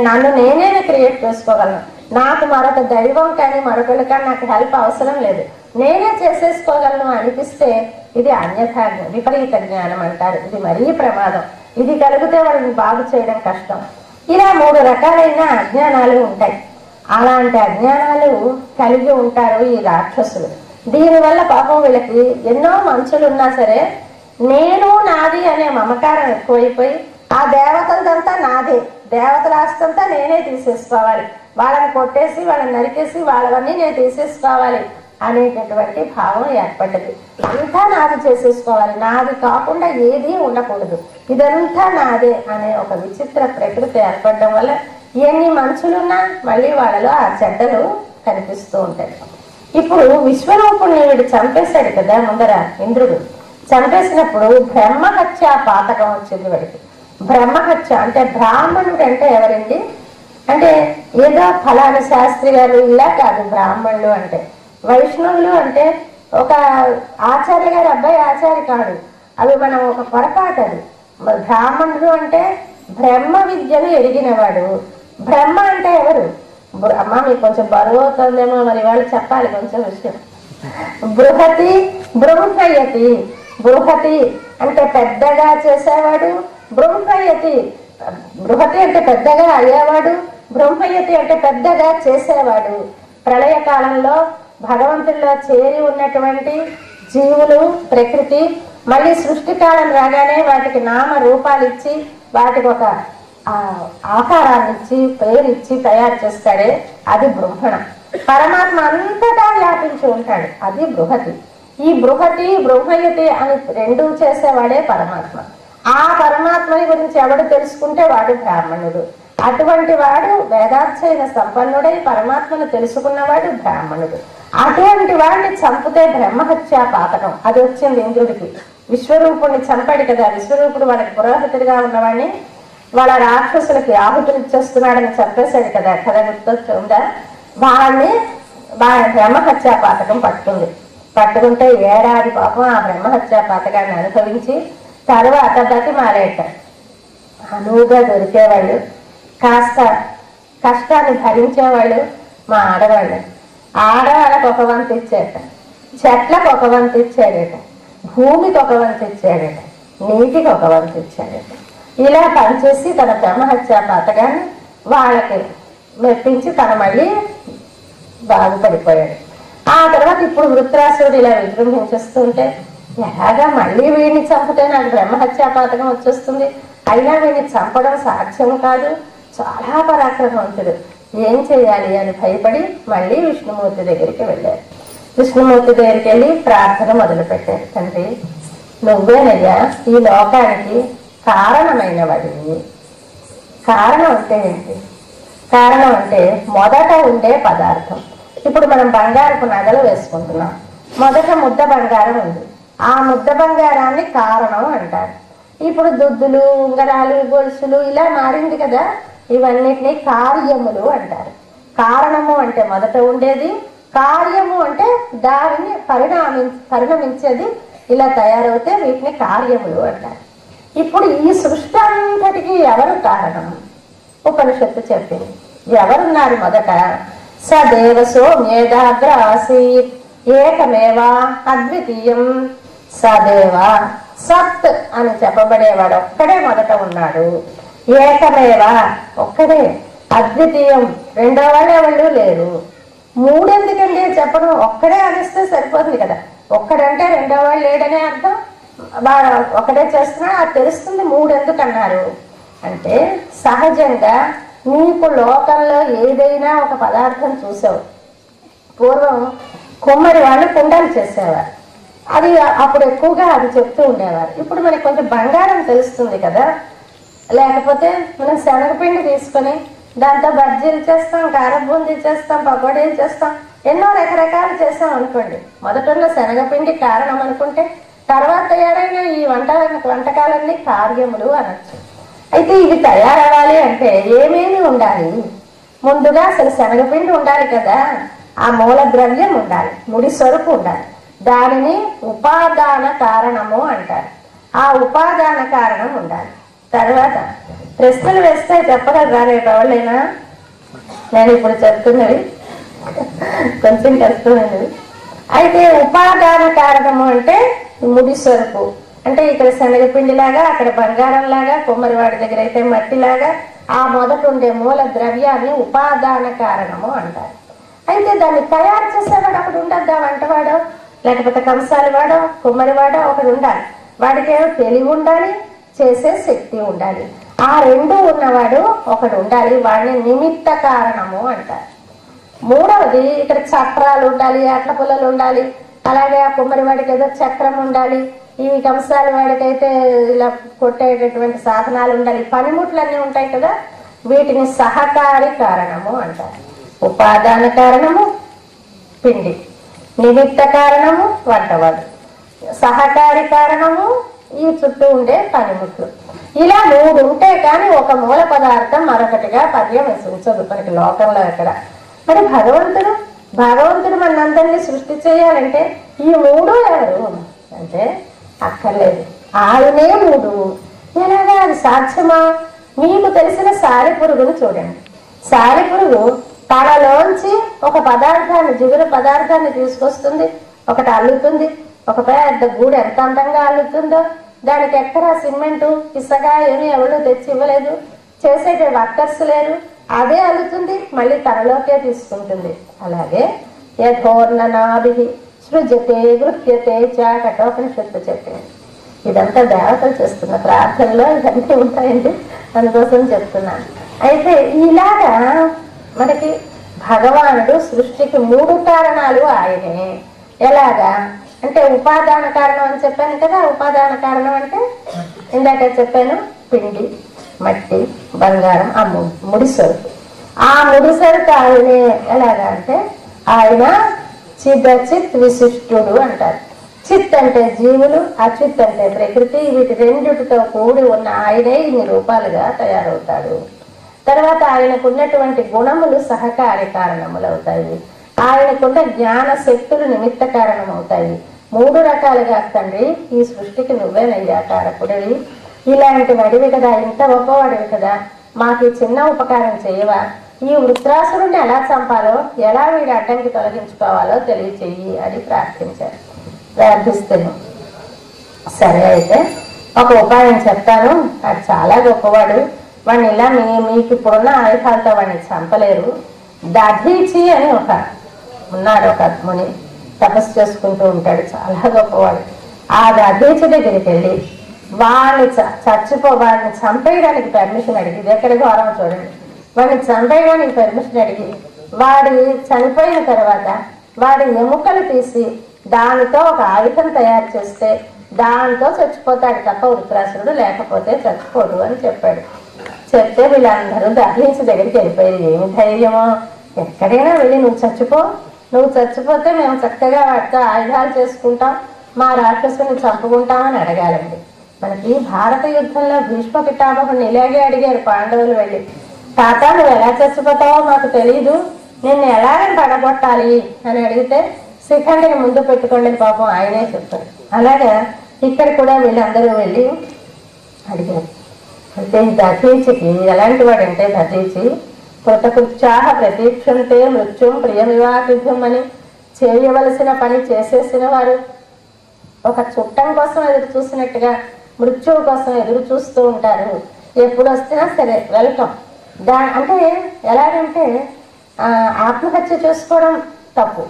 నన్ను నేనే క్రియేట్ చేసుకోగలను, నాకు మరొక దైవం కానీ మరొకరి కానీ నాకు హెల్ప్ అవసరం లేదు, నేనే చేసేసుకోగలను అనిపిస్తే ఇది అన్యథా విపరీత జ్ఞానం అంటారు. ఇది మరీ ప్రమాదం. ఇది కలిగితే వాళ్ళని బాగు చేయడం కష్టం. ఇలా 3 రకాలైన అజ్ఞానాలు ఉంటాయి. అలాంటి అజ్ఞానాలు కలిగి ఉంటారు ఈ రాక్షసులు. దీనివల్ల పాపం వీళ్ళకి ఎన్నో మంచులు ఉన్నా సరే నేను నాది అనే మమకారం ఎక్కువైపోయి ఆ దేవతలదంతా నాదే, దేవతల ఆస్తంతా నేనే తీసేసుకోవాలి, వాళ్ళని కొట్టేసి వాళ్ళని నరికేసి వాళ్ళవన్నీ నేను తీసేసుకోవాలి అనేటటువంటి భావం ఏర్పడ్డది. అంతా నాది చేసేసుకోవాలి, నాది కాకుండా ఏదీ ఉండకూడదు, ఇదంతా నాదే అనే ఒక విచిత్ర ప్రకృతి ఏర్పడడం వల్ల ఎన్ని మంచులున్నా మళ్ళీ వాళ్ళలో ఆ చెడ్డలు కనిపిస్తూ ఉంటాయి. ఇప్పుడు విశ్వరూపుణ్ణి వీడు చంపేశాడు కదా ముందర ఇంద్రుడు. చంపేసినప్పుడు బ్రహ్మహత్య పాతకం వచ్చింది వాడికి. బ్రహ్మహత్య అంటే బ్రాహ్మణుడు అంటే ఎవరండి అంటే ఏదో ఫలానా శాస్త్రి గారు ఇలా కాదు. బ్రాహ్మణులు అంటే వైష్ణవులు అంటే ఒక ఆచార్య గారి అబ్బాయి ఆచార్య కాదు, అవి మనం ఒక పొరపాటు. అది బ్రాహ్మణుడు అంటే బ్రహ్మ విద్యను ఎరిగినవాడు. బ్రహ్మ అంటే ఎవరు? అమ్మ మీకు కొంచెం బరువు అవుతుందేమో, మరి వాళ్ళు చెప్పాలి కొంచెం విషయం. బృహతి బృంహయతి. బృహతి అంటే పెద్దగా చేసేవాడు, బృంహయతి బృహతి అంటే పెద్దగా అయ్యేవాడు, బ్రహ్మయతి అంటే పెద్దగా చేసేవాడు. ప్రళయకాలంలో భగవంతుల్లో చేరి ఉన్నటువంటి జీవులు, ప్రకృతి మళ్ళీ సృష్టికాలం రాగానే వాటికి నామ రూపాలు ఇచ్చి వాటికి ఒక ఆకారాన్ని ఇచ్చి పేరిచ్చి తయారు చేస్తాడే అది బృహణ. పరమాత్మ అంతటా వ్యాపించి ఉంటాడు, అది బృహతి. ఈ బృహతి బ్రహ్మయతి అని 2 చేసేవాడే పరమాత్మ. ఆ పరమాత్మని గురించి ఎవడు తెలుసుకుంటే వాడు బ్రాహ్మణుడు. అటువంటి వాడు వేదాధ్యయన సంపన్నుడై పరమాత్మను తెలుసుకున్నవాడు బ్రాహ్మణుడు. అటువంటి వాడిని చంపితే బ్రహ్మహత్య పాతకం అది వచ్చింది ఇంద్రుడికి. విశ్వరూపుడిని చంపాడు కదా, విశ్వరూపుడు వాళ్ళకి పురోహితుడిగా ఉన్నవాడిని వాళ్ళ రాక్షసులకి ఆహుతులు ఇచ్చేస్తున్నాడని చంపేశాడు కదా, కథ గుర్తొచ్చిందా? వాళ్ళని బ్రహ్మహత్య పాతకం పట్టుకుంది. పట్టుకుంటే ఏడాది పాపం ఆ బ్రహ్మహత్య పాతకాన్ని అనుభవించి తర్వాత బతిమాలేట. అనువుగా దొరికేవాళ్ళు, కాస్త కష్టాన్ని భరించేవాళ్ళు మా ఆడవాళ్ళు. ఆడవాళ్ళకు ఒక వంతు ఇచ్చాడట, చెట్లకు ఒక వంతు ఇచ్చాడట, భూమికి ఒక వంతు ఇచ్చాడట, నీటికి ఒక వంతు ఇచ్చాడట. ఇలా పనిచేసి తన బ్రహ్మహత్యా పథకాన్ని వాళ్ళకి మెప్పించి తన మళ్ళీ బాగుపడిపోయాడు. ఆ తర్వాత ఇప్పుడు వృత్రాసురుడు ఇలా విజృంభించేస్తుంటే ఎలాగా మళ్ళీ వీడిని చంపితే నాకు బ్రహ్మహత్యా పథకం వచ్చేస్తుంది, అయినా వీడిని చంపడం సాధ్యం కాదు, చాలా పరాక్రమవంతుడు, ఏం చేయాలి అని భయపడి మళ్ళీ విష్ణుమూర్తి దగ్గరికి వెళ్ళారు. విష్ణుమూర్తి దగ్గరికి వెళ్ళి ప్రార్థన మొదలుపెట్టారు. తండ్రి, నువ్వేనయ్యా ఈ లోకానికి కారణమైన వాడివి. కారణం అంటే ఏంటి? కారణం అంటే మొదట ఉండే పదార్థం. ఇప్పుడు మనం బంగారపు నగలు వేసుకుంటున్నాం. మొదట ముద్ద బంగారం ఉంది, ఆ ముద్ద బంగారాన్ని కారణం అంటారు. ఇప్పుడు దుద్దులు, ఉంగరాలు, గొలుసులు ఇలా మారింది కదా, ఇవన్నిటినీ కార్యములు అంటారు. కారణము అంటే మొదట ఉండేది, కార్యము అంటే దానిని పరిణమించేది, ఇలా తయారవుతే వీటిని కార్యములు అంటారు. ఇప్పుడు ఈ సృష్టి అంతటికి ఎవరు కారణం? ఉపనిషత్తు చెప్పింది. ఎవరున్నారు? మొదట సదేవసో మేధాగ్ర ఆసీత్ ఏకమేవా అద్వితీయం. సదేవ సత్ అని చెప్పబడేవాడు ఒక్కడే మొదట ఉన్నాడు. ఏకమేవా ఒక్కడే, అద్వితీయం రెండో వాళ్ళు ఎవరు లేరు. మూడెందుకండి చెప్పడం? ఒక్కడే అనిస్తే సరిపోతుంది కదా. ఒక్కడంటే రెండో వాళ్ళు లేడనే అర్థం. ఒకటే చేస్తున్నా అది తెలుస్తుంది. మూడెందుకు అన్నారు అంటే సహజంగా నీకు లోకంలో ఏదైనా ఒక పదార్థం చూసావు. పూర్వం కొమ్మరి వాళ్ళు కుండలు చేసేవారు, అది అప్పుడు ఎక్కువగా అది చెప్తూ ఉండేవారు. ఇప్పుడు మనకి కొంచెం బంగారం తెలుస్తుంది కదా. లేకపోతే మనం శనగపిండి తీసుకొని దాంతో బజ్జీలు చేస్తాం, కారబూందీ చేస్తాం, పకోడీలు చేస్తాం, ఎన్నో రకరకాలు చేస్తాం అనుకోండి. మొదటలో శనగపిండి కారణం అనుకుంటే తర్వాత తయారైన ఈ వంటకాలన్నీ కార్యములు అనొచ్చు. అయితే ఇవి తయారవ్వాలి అంటే ఏమేమి ఉండాలి? ముందుగా అసలు శనగపిండి ఉండాలి కదా, ఆ మూల ద్రవ్యం ఉండాలి, ముడి సరుకు ఉండాలి. దానిని ఉపాదాన కారణము అంటారు. ఆ ఉపాదాన కారణం ఉండాలి. తర్వాత ప్రశ్నలు వేస్తే చెప్పగలరా రేపు ఎవరైనా? నేను ఇప్పుడు చెప్తున్నవి కొంచెం కష్టమైనవి. అయితే ఉపాదాన కారణము అంటే ముడి సరుకు అంటే ఇక్కడ శనగపిండి లాగా, అక్కడ బంగారం లాగా, కొమ్మరివాడి దగ్గర అయితే మట్టిలాగా ఆ మొదట ఉండే మూల ద్రవ్యాన్ని ఉపాదాన కారణము అంటారు. అయితే దాన్ని తయారు చేసేవాడు ఒకడు ఉండద్దా? వంటవాడో లేకపోతే కంసాలి వాడో కుమ్మరివాడో ఒకడు ఉండాలి. వాడికేమో తెలివి ఉండాలి, చేసే శక్తి ఉండాలి. ఆ రెండు ఉన్నవాడు ఒకడు ఉండాలి, వాడిని నిమిత్త కారణము అంటారు. మూడవది ఇక్కడ చక్రాలు ఉండాలి, అట్ల పుల్లలు ఉండాలి, అలాగే ఆ కుమ్మరివాడికి ఏదో చక్రం ఉండాలి, ఈ కంసాలి వాడికైతే ఇలా కొట్టేటటువంటి సాధనాలు ఉండాలి, పనిముట్లన్నీ ఉంటాయి కదా, వీటిని సహకారి కారణము అంటారు. ఉపాదాన కారణము పిండి, నిమిత్త కారణము వంటవాడు, సహకారి కారణము ఈ చుట్టూ ఉండే పనిముట్లు. ఇలా మూడు ఉంటే కానీ ఒక మూల పదార్థం మరొకటిగా పర్యవసించదు మనకి లోకంలో ఎక్కడ. మరి భగవంతుడు మనందరినీ సృష్టి చేయాలంటే ఈ మూడు ఎవరు అంటే అక్కర్లేదు, ఆయనే మూడు. ఎలాగా అది సాధ్యమా? మీకు తెలిసిన సాలెపురుగును చూడండి. సాలెపురుగు తనలోంచి ఒక పదార్థాన్ని, జిగురు పదార్థాన్ని తీసుకొస్తుంది, ఒకటి అల్లుతుంది. ఒక పెద్ద గూడు ఎంత అందంగా అల్లుతుందో, దానికి ఎక్కడా సిమెంటు ఇసుక ఏమీ ఎవరు తెచ్చి ఇవ్వలేదు, చేసేట వర్కర్స్ లేరు, అదే అల్లుతుంది, మళ్ళీ తనలోకే తీసుకుంటుంది. అలాగే యథోర్ణనాభి సృజతే గృహ్యతే చ కఠోపనిషత్తు చెప్పింది. ఇదంతా దేవతలు చేస్తున్న ప్రార్థనలో ఇవన్నీ ఉంటాయండి, అందుకోసం చెప్తున్నాను. అయితే ఇలాగా మనకి భగవానుడు సృష్టికి మూడు కారణాలు ఆయనే. ఎలాగా అంటే ఉపాదాన కారణం అని చెప్పాను కదా. ఉపాదాన కారణం అంటే ఇందాక చెప్పాను, పిండి, మట్టి, బంగారం, ఆ ముడి సరుకు. ఆ ముడి సరుకు ఆయనే. ఎలాగా అంటే ఆయన చిదచిత్ విశిష్టుడు అంటారు. చిత్ అంటే జీవులు, అచిత్ అంటే ప్రకృతి. వీటి రెండిటితో కూడి ఉన్న ఆయనే ఇన్ని రూపాలుగా తయారవుతాడు. తర్వాత ఆయనకున్నటువంటి గుణములు సహకారి కారణములు అవుతాయి. ఆయనకున్న జ్ఞాన శక్తులు నిమిత్త కారణం అవుతాయి. మూడు రకాలుగా తండ్రి ఈ సృష్టికి నువ్వేనయ్యా కారకుడివి, ఇలాంటి వాడివి కదా, ఇంత గొప్పవాడివి కదా, మాకు చిన్న ఉపకారం చేయవా, ఈ వృత్రాసురుడిని ఎలా చంపాలో, ఎలా వీడి అడ్డంకి తొలగించుకోవాలో తెలియచేయి అని ప్రార్థిస్తాను. సరే అయితే ఒక ఉపాయం చెప్తాను, అది చాలా గొప్పవాడు, వాడిని ఇలా మీకు ఇప్పుడున్న ఆయుధాలతో వాడిని చంపలేరు. దధీచి అని ఉన్నాడు ఒక ముని, తపస్సు చేసుకుంటూ ఉంటాడు, చాలా గొప్పవాడు. ఆ దధీచి దగ్గరికి వెళ్ళి వాడిని వాడిని చంపేయడానికి పర్మిషన్ అడిగి, ఇది ఎక్కడ ఘోరం చూడండి, వాడిని చంపేయడానికి పర్మిషన్ అడిగి వాడి చనిపోయిన తర్వాత వాడి ఎముకలు తీసి దానితో ఒక ఆయుధం తయారు చేస్తే దాంతో చచ్చిపోతాడు తప్ప వృత్రాసురుడు, లేకపోతే చచ్చిపోడు అని చెప్పాడు. చెప్తే వీళ్ళందరూ దహీచి దగ్గరికి వెళ్ళిపోయారు. ఏమి ధైర్యమో, ఎక్కడైనా వెళ్ళి నువ్వు చచ్చిపోతే మేము చక్కగా వాటితో ఆయుధాలు చేసుకుంటాం, మా రాక్షసుని చంపుకుంటామని అడగాలండి. మనకి భారత యుద్ధంలో భీష్మ పితామహుడిని ఇలాగే అడిగారు పాండవులు వెళ్ళి, తాత నువ్వు ఎలా చచ్చిపోతావో మాకు తెలీదు, నిన్ను ఎలాగని పడగొట్టాలి అని అడిగితే శిఖండిని ముందు పెట్టుకోండి పాపం ఆయనే చెప్తారు. అలాగా ఇక్కడ కూడా వీళ్ళందరూ వెళ్ళి అడిగారు. అయితే దధీచికి ఎలాంటి వాడంటే, దధీచి కృతకృత్యాహ ప్రతీక్షంతే మృత్యుం ప్రియమివాతిథ్యం అని చేయవలసిన పని చేసేసిన వారు ఒక చుట్టం కోసం ఎదురు చూసినట్టుగా మృత్యువు కోసం ఎదురు చూస్తూ ఉంటారు. ఎప్పుడు వస్తున్నా సరే వెల్కమ్. అంటే ఎలాగంటే ఆత్మహత్య చేసుకోవడం తప్పు,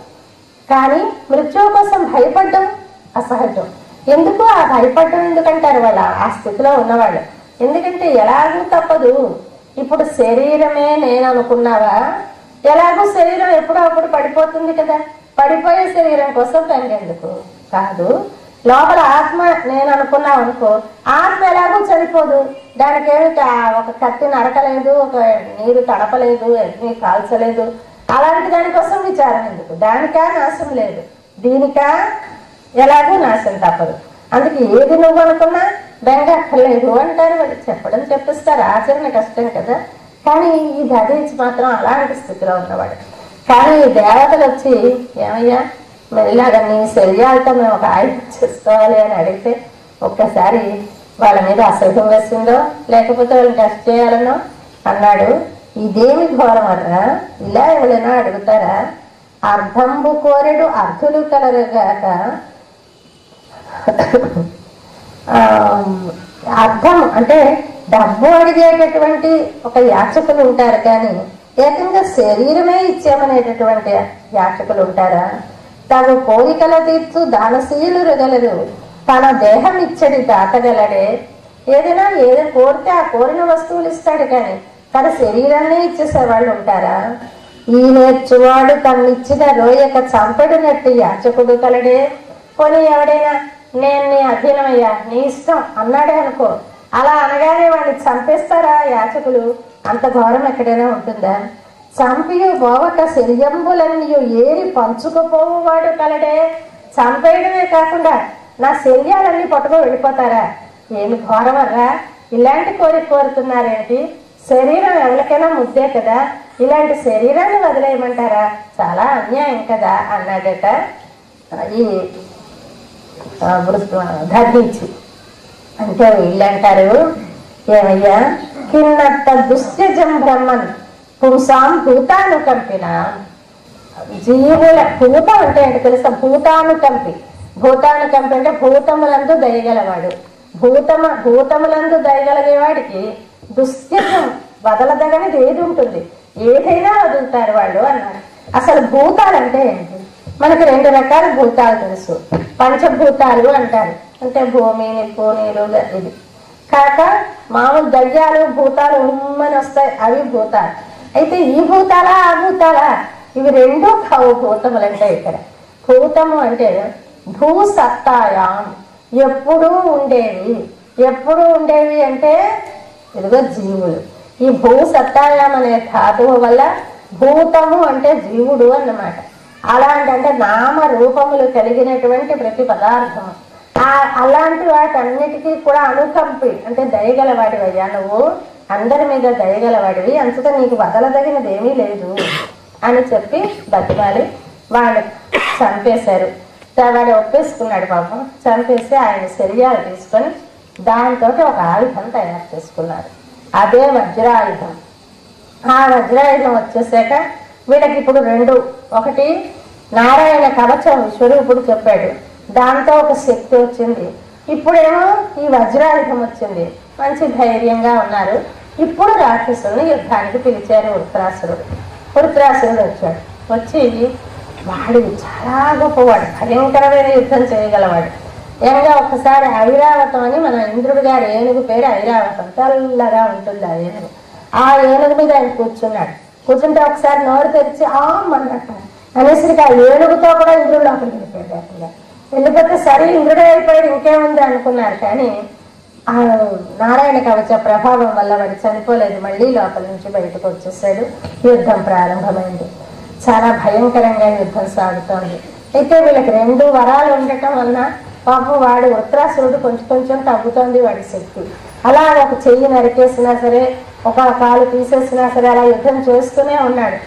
కానీ మృత్యువు కోసం భయపడడం అసహజం. ఎందుకు ఆ భయపడడం ఎందుకంటారు వాళ్ళు ఆ స్థితిలో ఉన్నవాళ్ళు? ఎందుకంటే ఎలాగూ తప్పదు. ఇప్పుడు శరీరమే నేను అనుకున్నావా, ఎలాగో శరీరం ఎప్పుడో అప్పుడు పడిపోతుంది కదా, పడిపోయే శరీరం కోసం పెంగెందుకు కాదు. లోపల ఆత్మ నేను అనుకున్నావు అనుకో, ఆత్మ ఎలాగో చనిపోదు, దానికి ఏమి ఒక కత్తి నరకలేదు, ఒక నీరు తడపలేదు, అగ్ని కాల్చలేదు, అలాంటి దానికోసం విచారం ఎందుకు? దానికా నాశం లేదు, దీనికా ఎలాగో నాశం తప్పదు. అందుకే ఏది నువ్వు అనుకున్నా బెంగ అక్కర్లేదు అంటారు వాళ్ళు. చెప్పిస్తారు, ఆచరణ కష్టం కదా. కానీ ఈ దధీచి మాత్రం అలాంటి స్థితిలో ఉన్నవాడు. కానీ ఈ దేవతలు వచ్చి ఏమయ్యా ఇలాగా నీ శరీరాలతో మేము ఒక ఆయుధం చేసుకోవాలి అని అడిగితే ఒక్కసారి వాళ్ళ మీద అసహ్యం వేసిందో లేకపోతే వాళ్ళని టెస్ట్ చేయాలనో అన్నాడు. ఇదేమి ఘోరం అన్నా, ఇలా ఎవరైనా అడుగుతారా? అర్ధంబు కోరెడు అర్ధులు కలరుగాక. అర్థం అంటే డబ్బు అడిగేటటువంటి ఒక యాచకులు ఉంటారు, కానీ ఏకంగా శరీరమే ఇచ్చామనేటటువంటి యాచకులు ఉంటారా? తగు కోరికల తీర్చు దానశీలు రగలరు, తన దేహం ఇచ్చడి దాతగలడే. ఏదైనా కోరితే ఆ కోరిన వస్తువులు ఇస్తాడు, కానీ తన శరీరాన్ని ఇచ్చేసే వాళ్ళు ఉంటారా? ఈ నేర్చువాడు తన్నిచ్చిన రోయక చంపడినట్టు యాచకుడు కలడే. కొని ఎవడైనా నేను నీ అధీనమయ్యా నీ ఇష్టం అన్నాడే అనుకో, అలా అనగానే వాడిని చంపేస్తారా యాచకులు? అంత ఘోరం ఎక్కడైనా ఉంటుందా? చంపియు బోవక శల్యంబులన్నయు ఏరి పంచుకుపోవు వాడు కలడే. చంపేయడమే కాకుండా నా శల్యాలన్నీ పట్టుకో వెళ్ళిపోతారా? ఏమి ఘోరం అర్రా, ఇలాంటి కోరిక కోరుతున్నారేంటి? శరీరం ఎవరికైనా ముద్దే కదా, ఇలాంటి శరీరాన్ని వదిలేయమంటారా? చాలా అన్యాయం కదా అన్నాడట ఈ దధీచి. అంటే వీళ్ళంటారు, ఏమయ్యా కిన్నట్ట దుశ్చజం బ్రహ్మన్ పుంసాం భూతానుకంపిన. జీవుల భూతం అంటే ఏంటి తెలుసా? భూతానుకంపి. భూతానుకంపి అంటే భూతములందు దయగలవాడు. భూతములందు దయగలిగేవాడికి దుశ్చజం వదలదగనిది ఏది ఉంటుంది? ఏదైనా వదులుతారు వాళ్ళు అన్నారు. అసలు భూతాలంటే ఏంటి? మనకి 2 రకాల భూతాలు తెలుసు. పంచభూతాలు అంటారు, అంటే భూమి, నిప్పు, నీరు, ఇది కాక మామూలు దయ్యాలు భూతాలు ఉమ్మని వస్తాయి, అవి భూతాలు. అయితే ఈ భూతాలా ఆ భూతాలా? ఇవి 2 కావు భూతములు. అంటే ఇక్కడ భూతము అంటే భూసత్తాయాం, ఎప్పుడూ ఉండేవి అంటే ఇదిగో జీవులు. ఈ భూసత్తాయాం అనే ధాతువు వల్ల భూతము అంటే జీవుడు అన్నమాట. అలాంటి నామ రూపములు కలిగినటువంటి ప్రతి పదార్థము, అలాంటి వాటన్నిటికీ కూడా అనుకంపి అంటే దయగలవాడివయ్యా నువ్వు, అందరి మీద దయగలవాడివి, అంతటా నీకు వదలదగినది ఏమీ లేదు అని చెప్పి బతిమాలి వాడిని చంపేశారు. వాడు ఒప్పేసుకున్నాడు పాపం. చంపేసి ఆయన శరీరాలు తీసుకొని దానితో ఒక ఆయుధం తయారు చేసుకున్నారు. అదే వజ్రాయుధం. ఆ వజ్రాయుధం వచ్చేసాక వీళ్ళకి ఇప్పుడు రెండు, ఒకటి నారాయణ కవచం విశ్వరూపుడు చెప్పాడు, దాంతో ఒక శక్తి వచ్చింది. ఇప్పుడేమో ఈ వజ్రాయుధం వచ్చింది, మంచి ధైర్యంగా ఉన్నారు. ఇప్పుడు రాక్షసుల్ని యుద్ధానికి పిలిచారు వృత్రాసురుడు వచ్చాడు. వచ్చి వాడు చాలా గొప్పవాడు, భయంకరమైన యుద్ధం చేయగలవాడు. ఏమగా ఒక్కసారి ఐరావతం అని మన ఇంద్రుడి గారి ఏనుగు పేరు ఐరావతం, తెల్లగా ఉంటుంది ఆ ఏనుగు. ఆ ఏనుగు మీద ఆయన కూర్చున్నాడు. కూర్చుంటే ఒకసారి నోరు తెరిచి అన్నట్టు అనేసరికి ఆ ఏనుగుతో కూడా ఇంద్రుడు లోపలికి వెళ్ళిపోయాడు. వెళ్ళిపోతే సరే ఇంద్రుడే అయిపోయాడు, ఇంకేముంది అనుకున్నారు. కానీ ఆ నారాయణ కవచ ప్రభావం వల్ల వాడు చనిపోలేదు, మళ్ళీ లోపల నుంచి బయటకు వచ్చేసాడు. యుద్ధం ప్రారంభమైంది. చాలా భయంకరంగా యుద్ధం సాగుతోంది. అయితే వీళ్ళకి 2 వరాలు ఉండటం వలన పాపం వాడు వృత్రాసురుడు కొంచెం తగ్గుతోంది వాడి శక్తి. అలా ఒక చెయ్యి నరికేసినా సరే, ఒక కాలు తీసేసినా సరే అలా యుద్ధం చేస్తూనే ఉన్నాడు.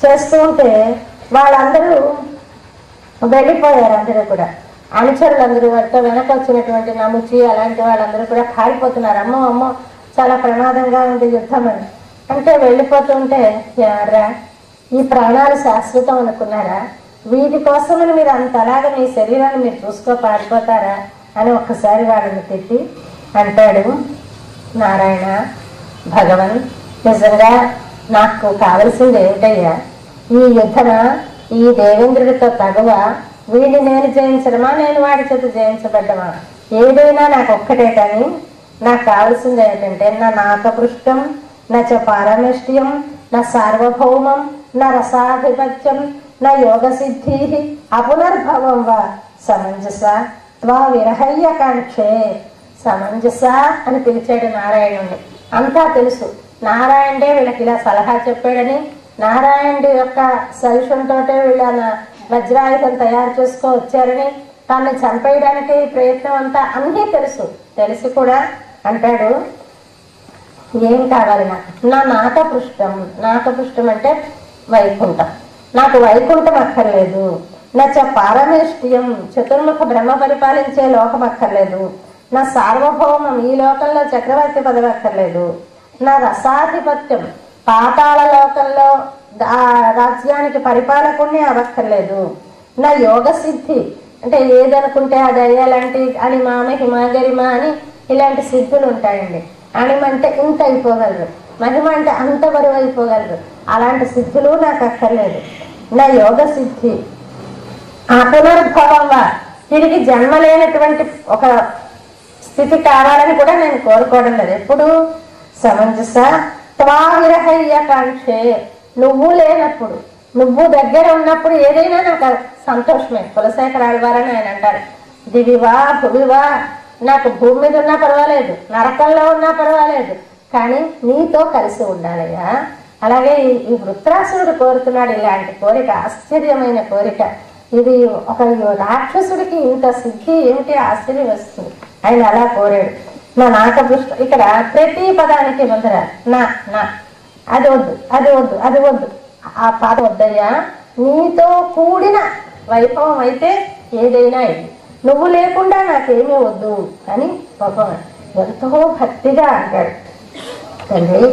చేస్తూ ఉంటే వాళ్ళందరూ వెళ్ళిపోయారు. అందరూ కూడా అనుచరులందరూ, వాటితో వెనక వచ్చినటువంటి నముచి అలాంటి వాళ్ళందరూ కూడా పారిపోతున్నారు. అమ్మో చాలా ప్రమాదంగా ఉంది యుద్ధం అని అంటే వెళ్ళిపోతుంటే, ఎవరా ఈ ప్రాణాలు శాశ్వతం అనుకున్నారా? వీటి కోసమని మీరు అంతలాగా మీ శరీరాన్ని మీరు పారిపోతారా అని ఒక్కసారి వాళ్ళని తిట్టి అంటాడు నారాయణ, భగవన్ నిజంగా నాకు కావలసింది ఏమిటయ్యా? ఈ యుద్ధమా, ఈ దేవేంద్రుడితో తగువ, వీడిని నేను జయించడమా, నేను వాడి చేత జయించబడ్డమా? ఏదైనా నాకు ఒక్కటే, కానీ నాకు కావాల్సింది ఏంటంటే నా నాకపృష్టం, నా చ పారమేష్ట్యం, నా సార్వభౌమం, నా రసాధిపత్యం, నా యోగ సిద్ధి అపునర్భవం వా సమంజస త్వా విరహయ్యకాంక్షే. సమంజస అని పిలిచాడు నారాయణుడిని. అంతా తెలుసు, నారాయణుడే వీళ్ళకి ఇలా సలహా చెప్పాడని, నారాయణుడి యొక్క సజెషన్తో వీళ్ళ వజ్రాయుధం తయారు చేసుకో వచ్చారని, తనని చంపేయడానికి ప్రయత్నం అంతా అన్నీ తెలుసు. తెలిసి కూడా అంటాడు, ఏం కావాలి నాకు? నా నాకపృష్టం అంటే వైకుంఠం, నాకు వైకుంఠం అక్కర్లేదు. నా పారమేష్ట్యం, చతుర్ముఖ బ్రహ్మ పరిపాలించే లోకం అక్కర్లేదు. నా సార్వభౌమం, ఈ లోకంలో చక్రవర్తి పదవి అక్కర్లేదు. నా రసాధిపత్యం, పాతాళ లోకంలో ఆ రాజ్యానికి పరిపాలకుడిని అవక్కర్లేదు. నా యోగ సిద్ధి అంటే ఏదనుకుంటే అది అయ్యాలంటే అణిమామ హిమగరిమ అని ఇలాంటి సిద్ధులు ఉంటాయండి. అణిమ అంటే ఇంత అయిపోగలరు, మహిమ అంటే అంత బరువు అయిపోగలరు, అలాంటి సిద్ధులు నాకు అక్కర్లేదు. నా యోగ సిద్ధి పునర్భవంగా తిరిగి జన్మ లేనటువంటి ఒక స్థితి కావాలని కూడా నేను కోరుకోవడం లేదు. ఎప్పుడు సమంజస త్వా విరహయ్యకాంక్షే, నువ్వు లేనప్పుడు, నువ్వు దగ్గర ఉన్నప్పుడు ఏదైనా నాకు సంతోషమే. కులశేఖరాల వారని ఆయన అంటారు, దివివా భువివా, నాకు భూమి మీద ఉన్నా పర్వాలేదు, నరకంలో ఉన్నా పర్వాలేదు, కానీ నీతో కలిసి ఉండాలయ్యా. అలాగే ఈ వృత్రాసురుడు కోరుతున్నాడు ఇలాంటి కోరిక, ఆశ్చర్యమైన కోరిక. ఇది ఒక రాక్షసుడికి ఇంత సిద్ధి ఏమిటి, ఆశ్చర్యం వస్తుంది. ఆయన అలా కోరాడు. నా నాకపృష్ట, ఇక్కడ ప్రతి పదానికి ముందర నా అది వద్దు, అది వద్దు, అది వద్దు, ఆ పాద వద్దయ్యా. నీతో కూడిన వైభవం అయితే ఏదైనా ఇది, నువ్వు లేకుండా నాకేమీ వద్దు అని పాపం ఎంతో భక్తిగా అంటాడు. తండ్రి,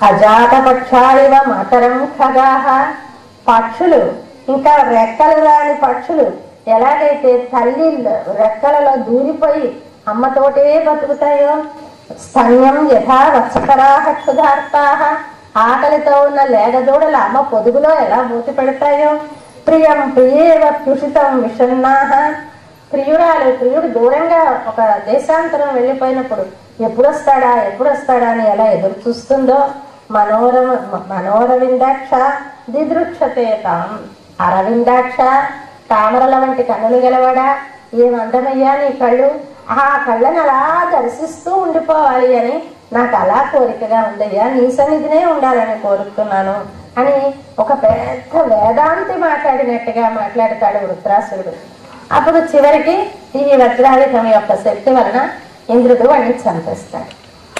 అజాత పక్షాలివ మాతరం ఖగాహ, పక్షులు ఇంకా రెక్కలు రాని పక్షులు ఎలాగైతే తల్లి రెక్కలలో దూరిపోయి అమ్మతోటే బతుకుతాయో, స్తన్యం యథా వత్సకరాహ క్షుధార్తాహ, ఆకలితో ఉన్న లేగదూడల అమ్మ పొదుగులో ఎలా మూతి పెడతాయో, ప్రియం ప్రియేవ ప్యుషితం విషన్నాహ, ప్రియుడు దూరంగా ఒక దేశాంతరం వెళ్ళిపోయినప్పుడు ఎప్పుడు వస్తాడా అని ఎలా ఎదురు చూస్తుందో, మనోరవిందాక్ష దిదృక్షతే తాం, అరవిందాక్ష తామరల వంటి కన్నులు గెలవడా, ఏమందమయ్యా నీ కళ్ళు, ఆ కళ్ళని అలా దర్శిస్తూ ఉండిపోవాలి అని నాకు అలా కోరికగా ఉందయ్యా, నీ సన్నిధినే ఉండాలని కోరుతున్నాను అని ఒక పెద్ద వేదాంతి మాట్లాడినట్టుగా మాట్లాడతాడు వృత్రాసురుడు. అప్పుడు చివరికి ఈ వజ్రాయుధం యొక్క శక్తి వలన ఇంద్రుడు వాడిని చంపేస్తాడు.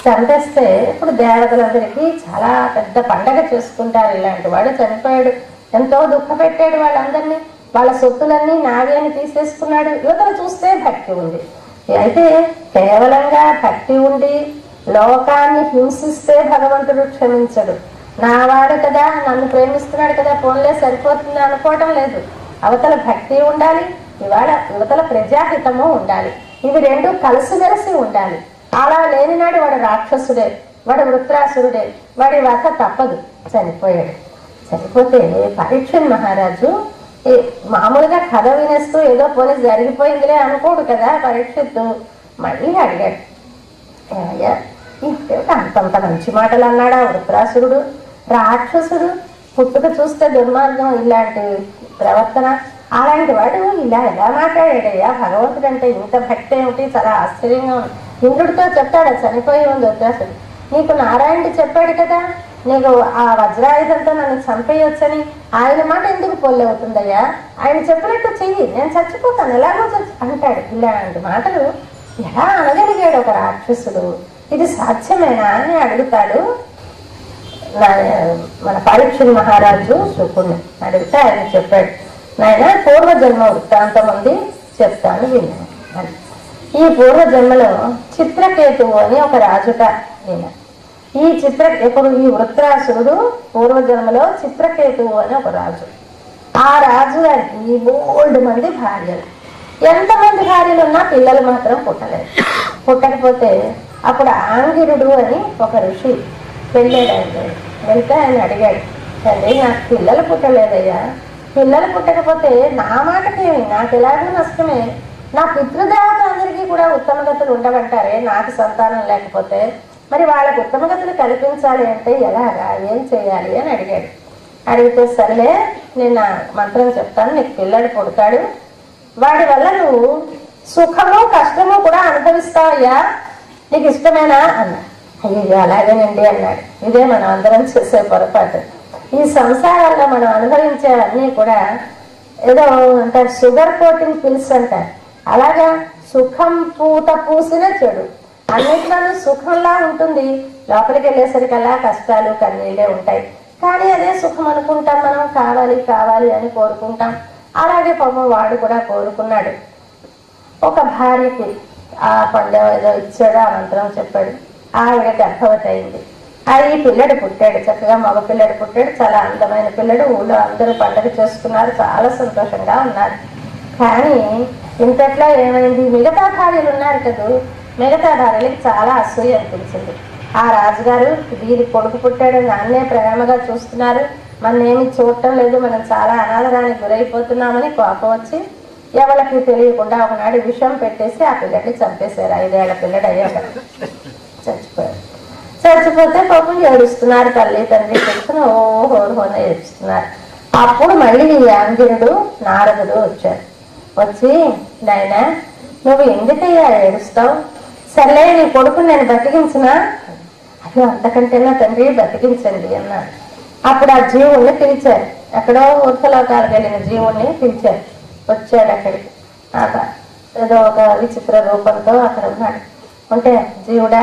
చంపేస్తే ఇప్పుడు దేవతలందరికీ చాలా పెద్ద పండగ చేసుకుంటారు. ఇలాంటి వాడు చనిపోయాడు, ఎంతో దుఃఖ పెట్టాడు వాళ్ళందరినీ, వాళ్ళ సొత్తులన్నీ నావి అని తీసేసుకున్నాడు. యువతలు చూస్తే భక్తి ఉంది, అయితే కేవలంగా భక్తి ఉండి లోకాన్ని హింసిస్తే భగవంతుడు క్షమించడు. నా వాడు కదా, నన్ను ప్రేమిస్తున్నాడు కదా, ఫోన్లే సరిపోతుంది అనుకోవటం లేదు. అవతల భక్తి ఉండాలి, యువతల ప్రజాహితము ఉండాలి. ఇవి రెండు కలిసిమెలిసి ఉండాలి. అలా లేనినాడు వాడు రాక్షసుడే, వాడు వృత్రాసురుడే, వాడి వధ తప్పదు. చనిపోయాడు. చనిపోతే పరీక్షణ్ మహారాజు మామూలుగా కథ వినేస్తూ ఏదో పోనీ జరిగిపోయిందిలే అనుకోడు కదా. పరీక్షిత్తు మళ్ళీ అడిగాడు, అంతంత మంచి మాటలు అన్నాడా వృత్రాసురుడు? రాక్షసుడు, పుట్టుక చూస్తే దుర్మార్గం, ఇలాంటి ప్రవర్తన, అలాంటి వాడు ఇలా ఎలా మాట్లాడాడయ్యా? భగవంతుడు అంటే ఇంత భక్తి ఏమిటి? చాలా ఆశ్చర్యంగా ఉంది. ఇంద్రుడితో చెప్తాడు చనిపోయి ఉంది వృత్రాసుడు, నీకు నారాయణుడు చెప్పాడు కదా నీకు ఆ వజ్రాయుధంతో నన్ను చంపేయొచ్చని. ఆయన మాట ఎందుకు పొల్లవుతుందయ్యా? ఆయన చెప్పినట్టు చెయ్యి, నేను చచ్చిపోతాను, ఎలాగో అంటాడు. ఇలాంటి మాటలు ఎలా అనగలిగాడు ఒక రాక్షసుడు? ఇది సాధ్యమేనా అని అడుగుతాడు మన పరీక్షణ్ మహారాజు శుకుణ్ణి. అడిగితే ఆయన చెప్పాడు, నాయన పూర్వజన్మ వృత్తాంతం ఉంది, చెప్తాను విన్నాను అని. ఈ పూర్వజన్మలో చిత్రకేతువు అని ఒక రాజుట. ఇప్పుడు ఈ వృత్రాసురుడు పూర్వజన్మలో చిత్రకేతువు అని ఒక రాజు. ఆ రాజు గారికి బోల్డ్ మంది భార్యలు. ఎంతమంది భార్యలు ఉన్నా పిల్లలు మాత్రం పుట్టలేదు. పుట్టకపోతే అప్పుడు ఆంగిరుడు అని ఒక ఋషి వెళ్ళాడు. ఆయన వెళ్తే ఆయన అడిగాడు, తండ్రి నాకు పిల్లలు పుట్టలేదయ్యా, పిల్లలు పుట్టకపోతే నా మాటకేమి, నాకు ఎలాగో నష్టమే, నా పితృదేవతలందరికీ కూడా ఉత్తమగతులు ఉండమంటారే, నాకు సంతానం లేకపోతే మరి వాళ్ళకు ఉత్తమగతులు కల్పించాలి అంటే ఎలాగా, ఏం చేయాలి అని అడిగాడు. అడిగితే సర్లే నేను మంత్రం చెప్తాను, నీకు పిల్లడు పుడతాడు, వాడి వల్ల నువ్వు సుఖము కష్టము కూడా అనుభవిస్తావయ్యా, నీకు ఇష్టమేనా అన్నా. అయ్యో అలాగేనండి అన్నాడు. ఇదే మనం అందరం చేసే పొరపాటు. ఈ సంసారాల్లో మనం అనుభవించేవన్నీ కూడా ఏదో అంటారు షుగర్ కోటింగ్ పిల్స్ అంటారు. అలాగా సుఖం పూత పూసిన చెడు, అన్నిట్లోనూ సుఖంలా ఉంటుంది, లోపలికి వెళ్ళేసరికల్లా కష్టాలు కన్నీళ్ళే ఉంటాయి. కానీ అదే సుఖం అనుకుంటాం మనం, కావాలి కావాలి అని కోరుకుంటాం. అలాగే పాపం వాడు కూడా కోరుకున్నాడు. ఒక భార్యకి ఆ పండు ఏదో ఇచ్చాడు, ఆ మంత్రం చెప్పాడు, ఆవిడ గర్భవతి అయింది. ఈ పిల్లడు పుట్టాడు, చక్కగా మగ పిల్లడు పుట్టాడు, చాలా అందమైన పిల్లడు. ఊళ్ళో అందరూ పండుగ చేసుకున్నారు, చాలా సంతోషంగా ఉన్నారు. కానీ ఇంతట్లో ఏమైంది, మిగతా భార్యలు ఉన్నారు కదా, మిగతా భార్యలకి చాలా అసూయ అనిపించింది. ఆ రాజుగారు వీరి కొడుకు పుట్టాడు, నాన్నే ప్రేమగా చూస్తున్నారు, మనమేమి చూడటం లేదు, మనం చాలా అనాదరానికి గురైపోతున్నామని కోపం వచ్చి ఎవరికి తెలియకుండా ఒకనాడు విషం పెట్టేసి ఆ పిల్లడిని చంపేశారు. 5 ఏళ్ల పిల్లడు అయ్యాక చచ్చిపోయారు. చచ్చిపోతే పాపం ఏడుస్తున్నారు, తల్లి తండ్రి తెలుసుకుని ఓహోహోన ఏడుస్తున్నారు. అప్పుడు మళ్ళీ ఈ ఆంగిరుడు నారదుడు వచ్చారు. వచ్చి, నాయనా నువ్వు ఎందుకయ్యా ఏడుస్తావు? సర్లే నీ కొడుకు నేను బతికించినా? అయ్యో అంతకంటేనా తండ్రి బతికించండి అన్నాడు. అప్పుడు ఆ జీవుణ్ణి పిలిచారు, ఎక్కడో ఊర్ధలోకాలకు వెళ్ళిన జీవుణ్ణి పిలిచారు. వచ్చాడు అక్కడికి, ఏదో ఒక విచిత్ర రూపంతో అక్కడ ఉన్నాడు. అంటే జీవుడా,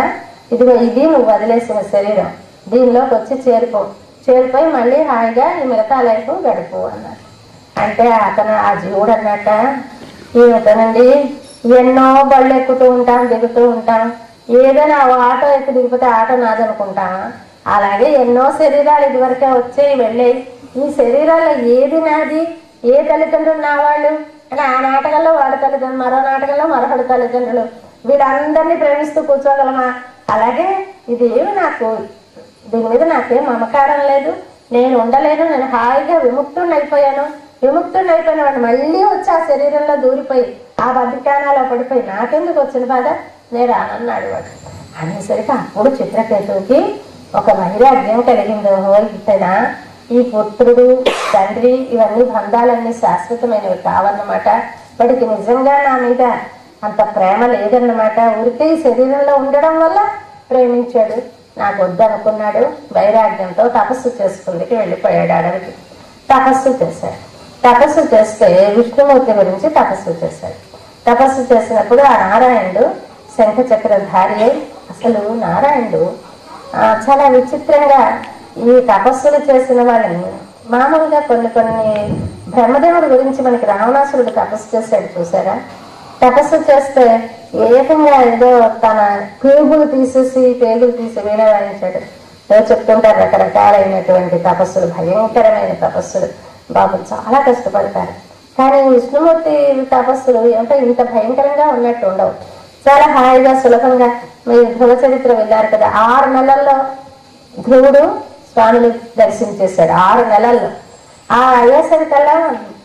ఇదిగో ఇది నువ్వు వదిలేసిన శరీరం, దీనిలోకి వచ్చి చేరిపోయి మళ్ళీ హాయిగా ఈ మిగతా లైఫ్ గడుపు అన్నాడు. అంటే ఆ జీవుడు అన్నట్ట, ఏమిటనండి, ఎన్నో బళ్ళు ఎక్కుతూ ఉంటాం, దిగుతూ ఉంటాం, ఏదైనా ఆటో ఎక్కి దిగిపోతే ఆటో నాదనుకుంటామా? అలాగే ఎన్నో శరీరాలు ఇదివరకే వచ్చేవి వెళ్ళాయి. ఈ శరీరాల్లో ఏది నాది, ఏ తల్లిదండ్రులు నా వాళ్ళు అంటే ఆ నాటకంలో వాడి తల్లిదండ్రులు, మరో నాటకంలో మరొకటి తల్లిదండ్రులు, వీళ్ళందరినీ ప్రేమిస్తూ కూర్చోగలమా? అలాగే ఇదేమి నాకు, దీని మీద నాకేం మమకారం లేదు, నేను ఉండలేను, నేను హాయిగా విముక్తుడిని అయిపోయాను వాడు మళ్ళీ వచ్చి ఆ శరీరంలో దూరిపోయి ఆ బద్రికాణాలో పడిపోయి నాకెందుకు వచ్చిన బాధ, నేను రానన్నాడు వాడు. అనేసరికి అప్పుడు చిత్రకేతువుకి ఒక వైరాగ్యం కలిగింది. ఇంతేనా, ఈ పుత్రుడు తండ్రి ఇవన్నీ బంధాలన్నీ శాశ్వతమైనవి కావన్నమాట, వాడికి నిజంగా నా మీద అంత ప్రేమ లేదన్నమాట, ఊరికే ఈ శరీరంలో ఉండడం వల్ల ప్రేమించాడు, నాకు వద్దనుకున్నాడు. వైరాగ్యంతో తపస్సు చేసుకుందికి వెళ్ళిపోయాడు అడవికి. తపస్సు చేశాడు. తపస్సు చేస్తే విష్ణుమూర్తి గురించి తపస్సు చేశాడు. తపస్సు చేసినప్పుడు ఆ నారాయణుడు శంఖచక్రధారి అయి, అసలు నారాయణుడు చాలా విచిత్రంగా ఈ తపస్సులు చేసిన వాళ్ళని మామూలుగా కొన్ని బ్రహ్మదేవుడి గురించి మనకి రావణాసురుడు తపస్సు చేశాడు చూసారా? తపస్సు చేస్తే ఏకంగా ఏదో తన పేగులు తీసి వీణ వాయించాడు. చెప్తుంటారు రకరకాలైనటువంటి తపస్సులు, భయంకరమైన తపస్సులు. బాబు చాలా కష్టపడతారు. కానీ విష్ణుమూర్తి తపస్సులు అంటే ఇంత భయంకరంగా ఉన్నట్టు ఉండవు. చాలా హాయిగా సులభంగా. మీరు ధ్రువ చరిత్ర విన్నారు కదా, 6 నెలల్లో ధ్రువుడు స్వామిని దర్శించేశాడు. 6 నెలల్లో. ఆ అయ్యేసరికల్లా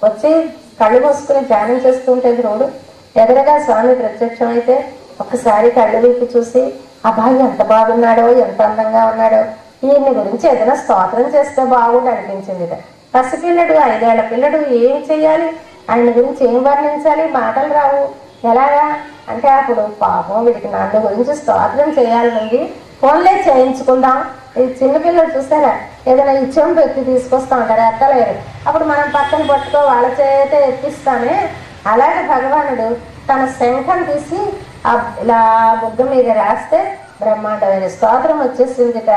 వచ్చి కళ్ళు మూసుకుని ధ్యానం చేస్తుంటే ధ్రువుడు ఎదురుగా స్వామి ప్రత్యక్షమైతే ఒక్కసారి కళ్ళు వీపి చూసి, అబ్బాయి ఎంత బాగున్నాడో, ఎంత అందంగా ఉన్నాడో, ఈయన్ని గురించి ఏదైనా స్తోత్రం చేస్తే బాగుండు అనిపించింది. పసిపిల్లడు, 5 ఏళ్ల పిల్లడు, ఏం చెయ్యాలి, ఆయన గురించి ఏం వర్ణించాలి, మాటలు రావు, ఎలాగా అంటే అప్పుడు పాపం వీడికి నన్ను గురించి స్తోత్రం చేయాలనుంది, ఫోన్లే చేయించుకుందాం. ఈ చిన్నపిల్లలు చూస్తారా, ఏదైనా ఇచ్చం పెట్టి తీసుకొస్తా ఉంటారు, ఎత్తలేరు. అప్పుడు మనం పక్కన పట్టుకో వాళ్ళ చేత ఎత్తిస్తామే. అలాగే భగవానుడు తన శంఖం తీసి ఇలా బుగ్గ మీద రాస్తే బ్రహ్మాండమైన స్తోత్రం వచ్చేసిందిట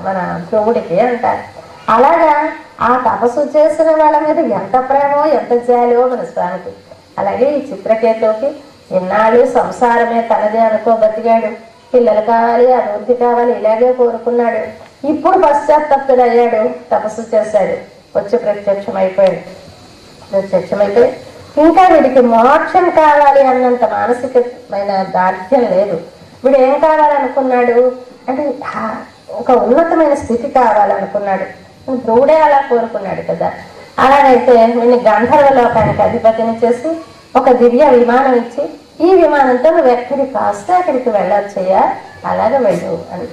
మన ధ్రువుడికి అంటారు. అలాగా ఆ తపస్సు చేసిన వాళ్ళ మీద ఎంత ప్రేమో ఎంత జాలో మన స్వామికి. అలాగే ఈ చిత్రకేతుకి ఇన్నాళ్ళు సంసారమే తనదే అనుకో బతికాడు. పిల్లలు కావాలి, అభివృద్ధి కావాలి, ఇలాగే కోరుకున్నాడు. ఇప్పుడు పశ్చాత్తప్తుడయ్యాడు, తపస్సు చేశాడు, వచ్చి ప్రత్యక్షమైపోయి ఇంకా వీడికి మోక్షం కావాలి అన్నంత మానసికమైన దార్ఢ్యం లేదు. వీడు ఏం కావాలనుకున్నాడు అంటే ఒక ఉన్నతమైన స్థితి కావాలనుకున్నాడు. ధ్రువుడే అలా కోరుకున్నాడు కదా. అలాగైతే వీడిని గంధర్వ లోకానికి అధిపతిని చేసి ఒక దివ్య విమానం ఇచ్చి, ఈ విమానంతో నువ్వు ఎక్కడికి కాస్తే అక్కడికి వెళ్ళొచ్చయ్యా, అలాగే వెళ్ళు అని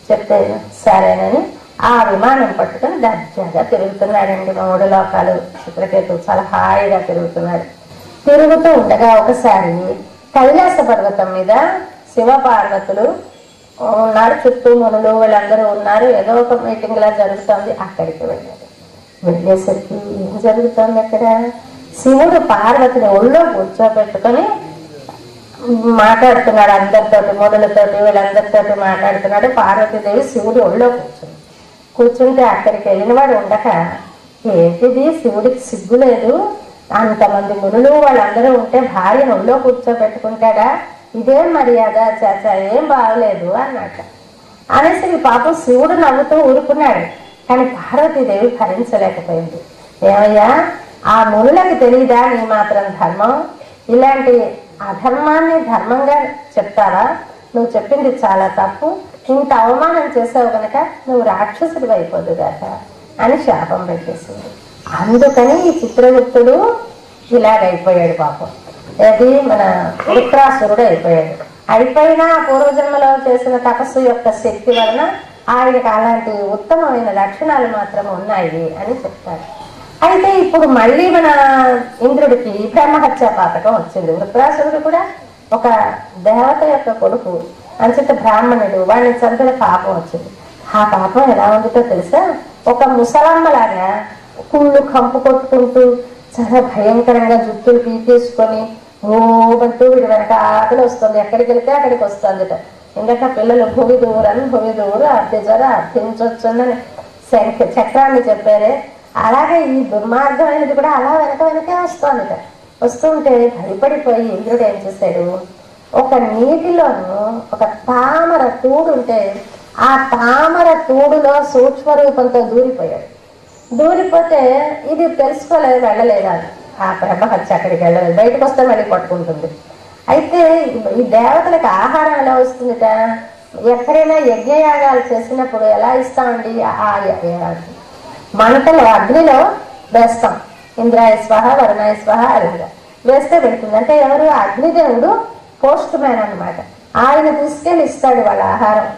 చెప్తే సరేనని ఆ విమానం పట్టుకొని దర్జాగా తిరుగుతున్నాడండి 3 లోకాలు. చిత్రకేతు చాలా హాయిగా తిరుగుతున్నాడు. తిరుగుతూ ఉండగా ఒకసారి కైలాస పర్వతం మీద శివ పార్వతులు ఉన్నారు, చుట్టూ మునులు వీళ్ళందరూ ఉన్నారు. ఏదో ఒక మీటింగ్ లా జరుగుతుంది. అక్కడికి వెళ్ళాడు. వెళ్ళేసరికి ఏం జరుగుతుంది అక్కడ? శివుడు పార్వతిని ఒళ్ళో కూర్చోబెట్టుకొని మాట్లాడుతున్నాడు అందరితోటి, మునులతోటి వీళ్ళందరితోటి మాట్లాడుతున్నాడు. పార్వతీదేవి శివుడు ఒళ్ళో కూర్చుంటే అక్కడికి వెళ్ళినవాడు ఉండక, ఏంటిది శివుడికి సిగ్గు లేదు, అంతమంది మునులు వాళ్ళందరూ ఉంటే భార్యను ఒళ్ళో కూర్చోబెట్టుకుంటాడా, ఇదేం మర్యాద, చాచా ఏం బాగలేదు అన్నట్టు అనేసి పాపం శివుడు నవ్వుతూ ఊరుకున్నాడు. కానీ పార్వతీదేవి భరించలేకపోయింది. ఏమయ్యా, ఆ మునులకి తెలియదా నీ మాత్రం ధర్మం? ఇలాంటి అధర్మాన్ని ధర్మంగా చెప్తావా? నువ్వు చెప్పింది చాలా తప్పు, ఇంత అవమానం చేసావు కనుక నువ్వు రాక్షసుడు అయిపోదు కదా అని శాపం పెట్టేసింది. అందుకని ఈ చిత్రగుప్తుడు ఇలాగైపోయాడు పాపం. అది మన వృత్రాసురుడు అయిపోయాడు. అయిపోయినా పూర్వజన్మలో చేసిన తపస్సు యొక్క శక్తి వలన ఆయనకి అలాంటి ఉత్తమమైన లక్షణాలు మాత్రం ఉన్నాయి అని చెప్తారు. అయితే ఇప్పుడు మళ్ళీ మన ఇంద్రుడికి బ్రహ్మహత్య పాతకం వచ్చింది. వృత్రాసురుడు కూడా ఒక దేవత యొక్క కొడుకు, అంచేత బ్రాహ్మణుడు, వాడిని చంపిన పాపం వచ్చింది. ఆ పాపం ఎలా ఉంటుందో తెలుసా? ఒక ముసలమ్మలాగా కుళ్ళు కంపు కొట్టుకుంటూ చాలా భయంకరంగా జుట్టులు పీకేసుకొని ఓబంటూ వీడి వెనక ఆకలి వస్తుంది. ఎక్కడికి వెళ్తే అక్కడికి వస్తుందిట. ఇందాక పిల్లలు భూమి దూరు అర్థించొచ్చుందని చక్రాన్ని చెప్పారే, అలాగే ఈ దుర్మార్గమైనది కూడా అలా వెనకే వస్తుందిట. వస్తుంటే భయపడిపోయి ఇంద్రుడు ఏం చేశాడు, ఒక నీటిలోను ఒక తామర తూడు ఉంటే ఆ తామర తూడులో సూక్ష్మ రూపంతో దూరిపోతే ఇది తెలుసుకోలేదు, వెళ్ళలేదు. అది ఆ బ్రహ్మహత్య అక్కడికి వెళ్ళలేదు, బయటకు వస్తే మళ్ళీ పట్టుకుంటుంది. అయితే ఈ దేవతలకు ఆహారం ఎలా వస్తుందిట? ఎక్కడైనా యజ్ఞయాగాలు చేసినప్పుడు ఎలా ఇస్తామండి? ఆ మంటలో అగ్నిలో వేస్తాం, ఇంద్రాయ స్వాహ వరుణాయ స్వాహ అలాగా వేస్తే పెడుతుంది. అంటే ఎవరు? అగ్నిదేవుడు పోస్ట్ మ్యాన్ అన్నమాట. ఆయన తీసుకెళ్ళి ఇస్తాడు వాళ్ళ ఆహారం.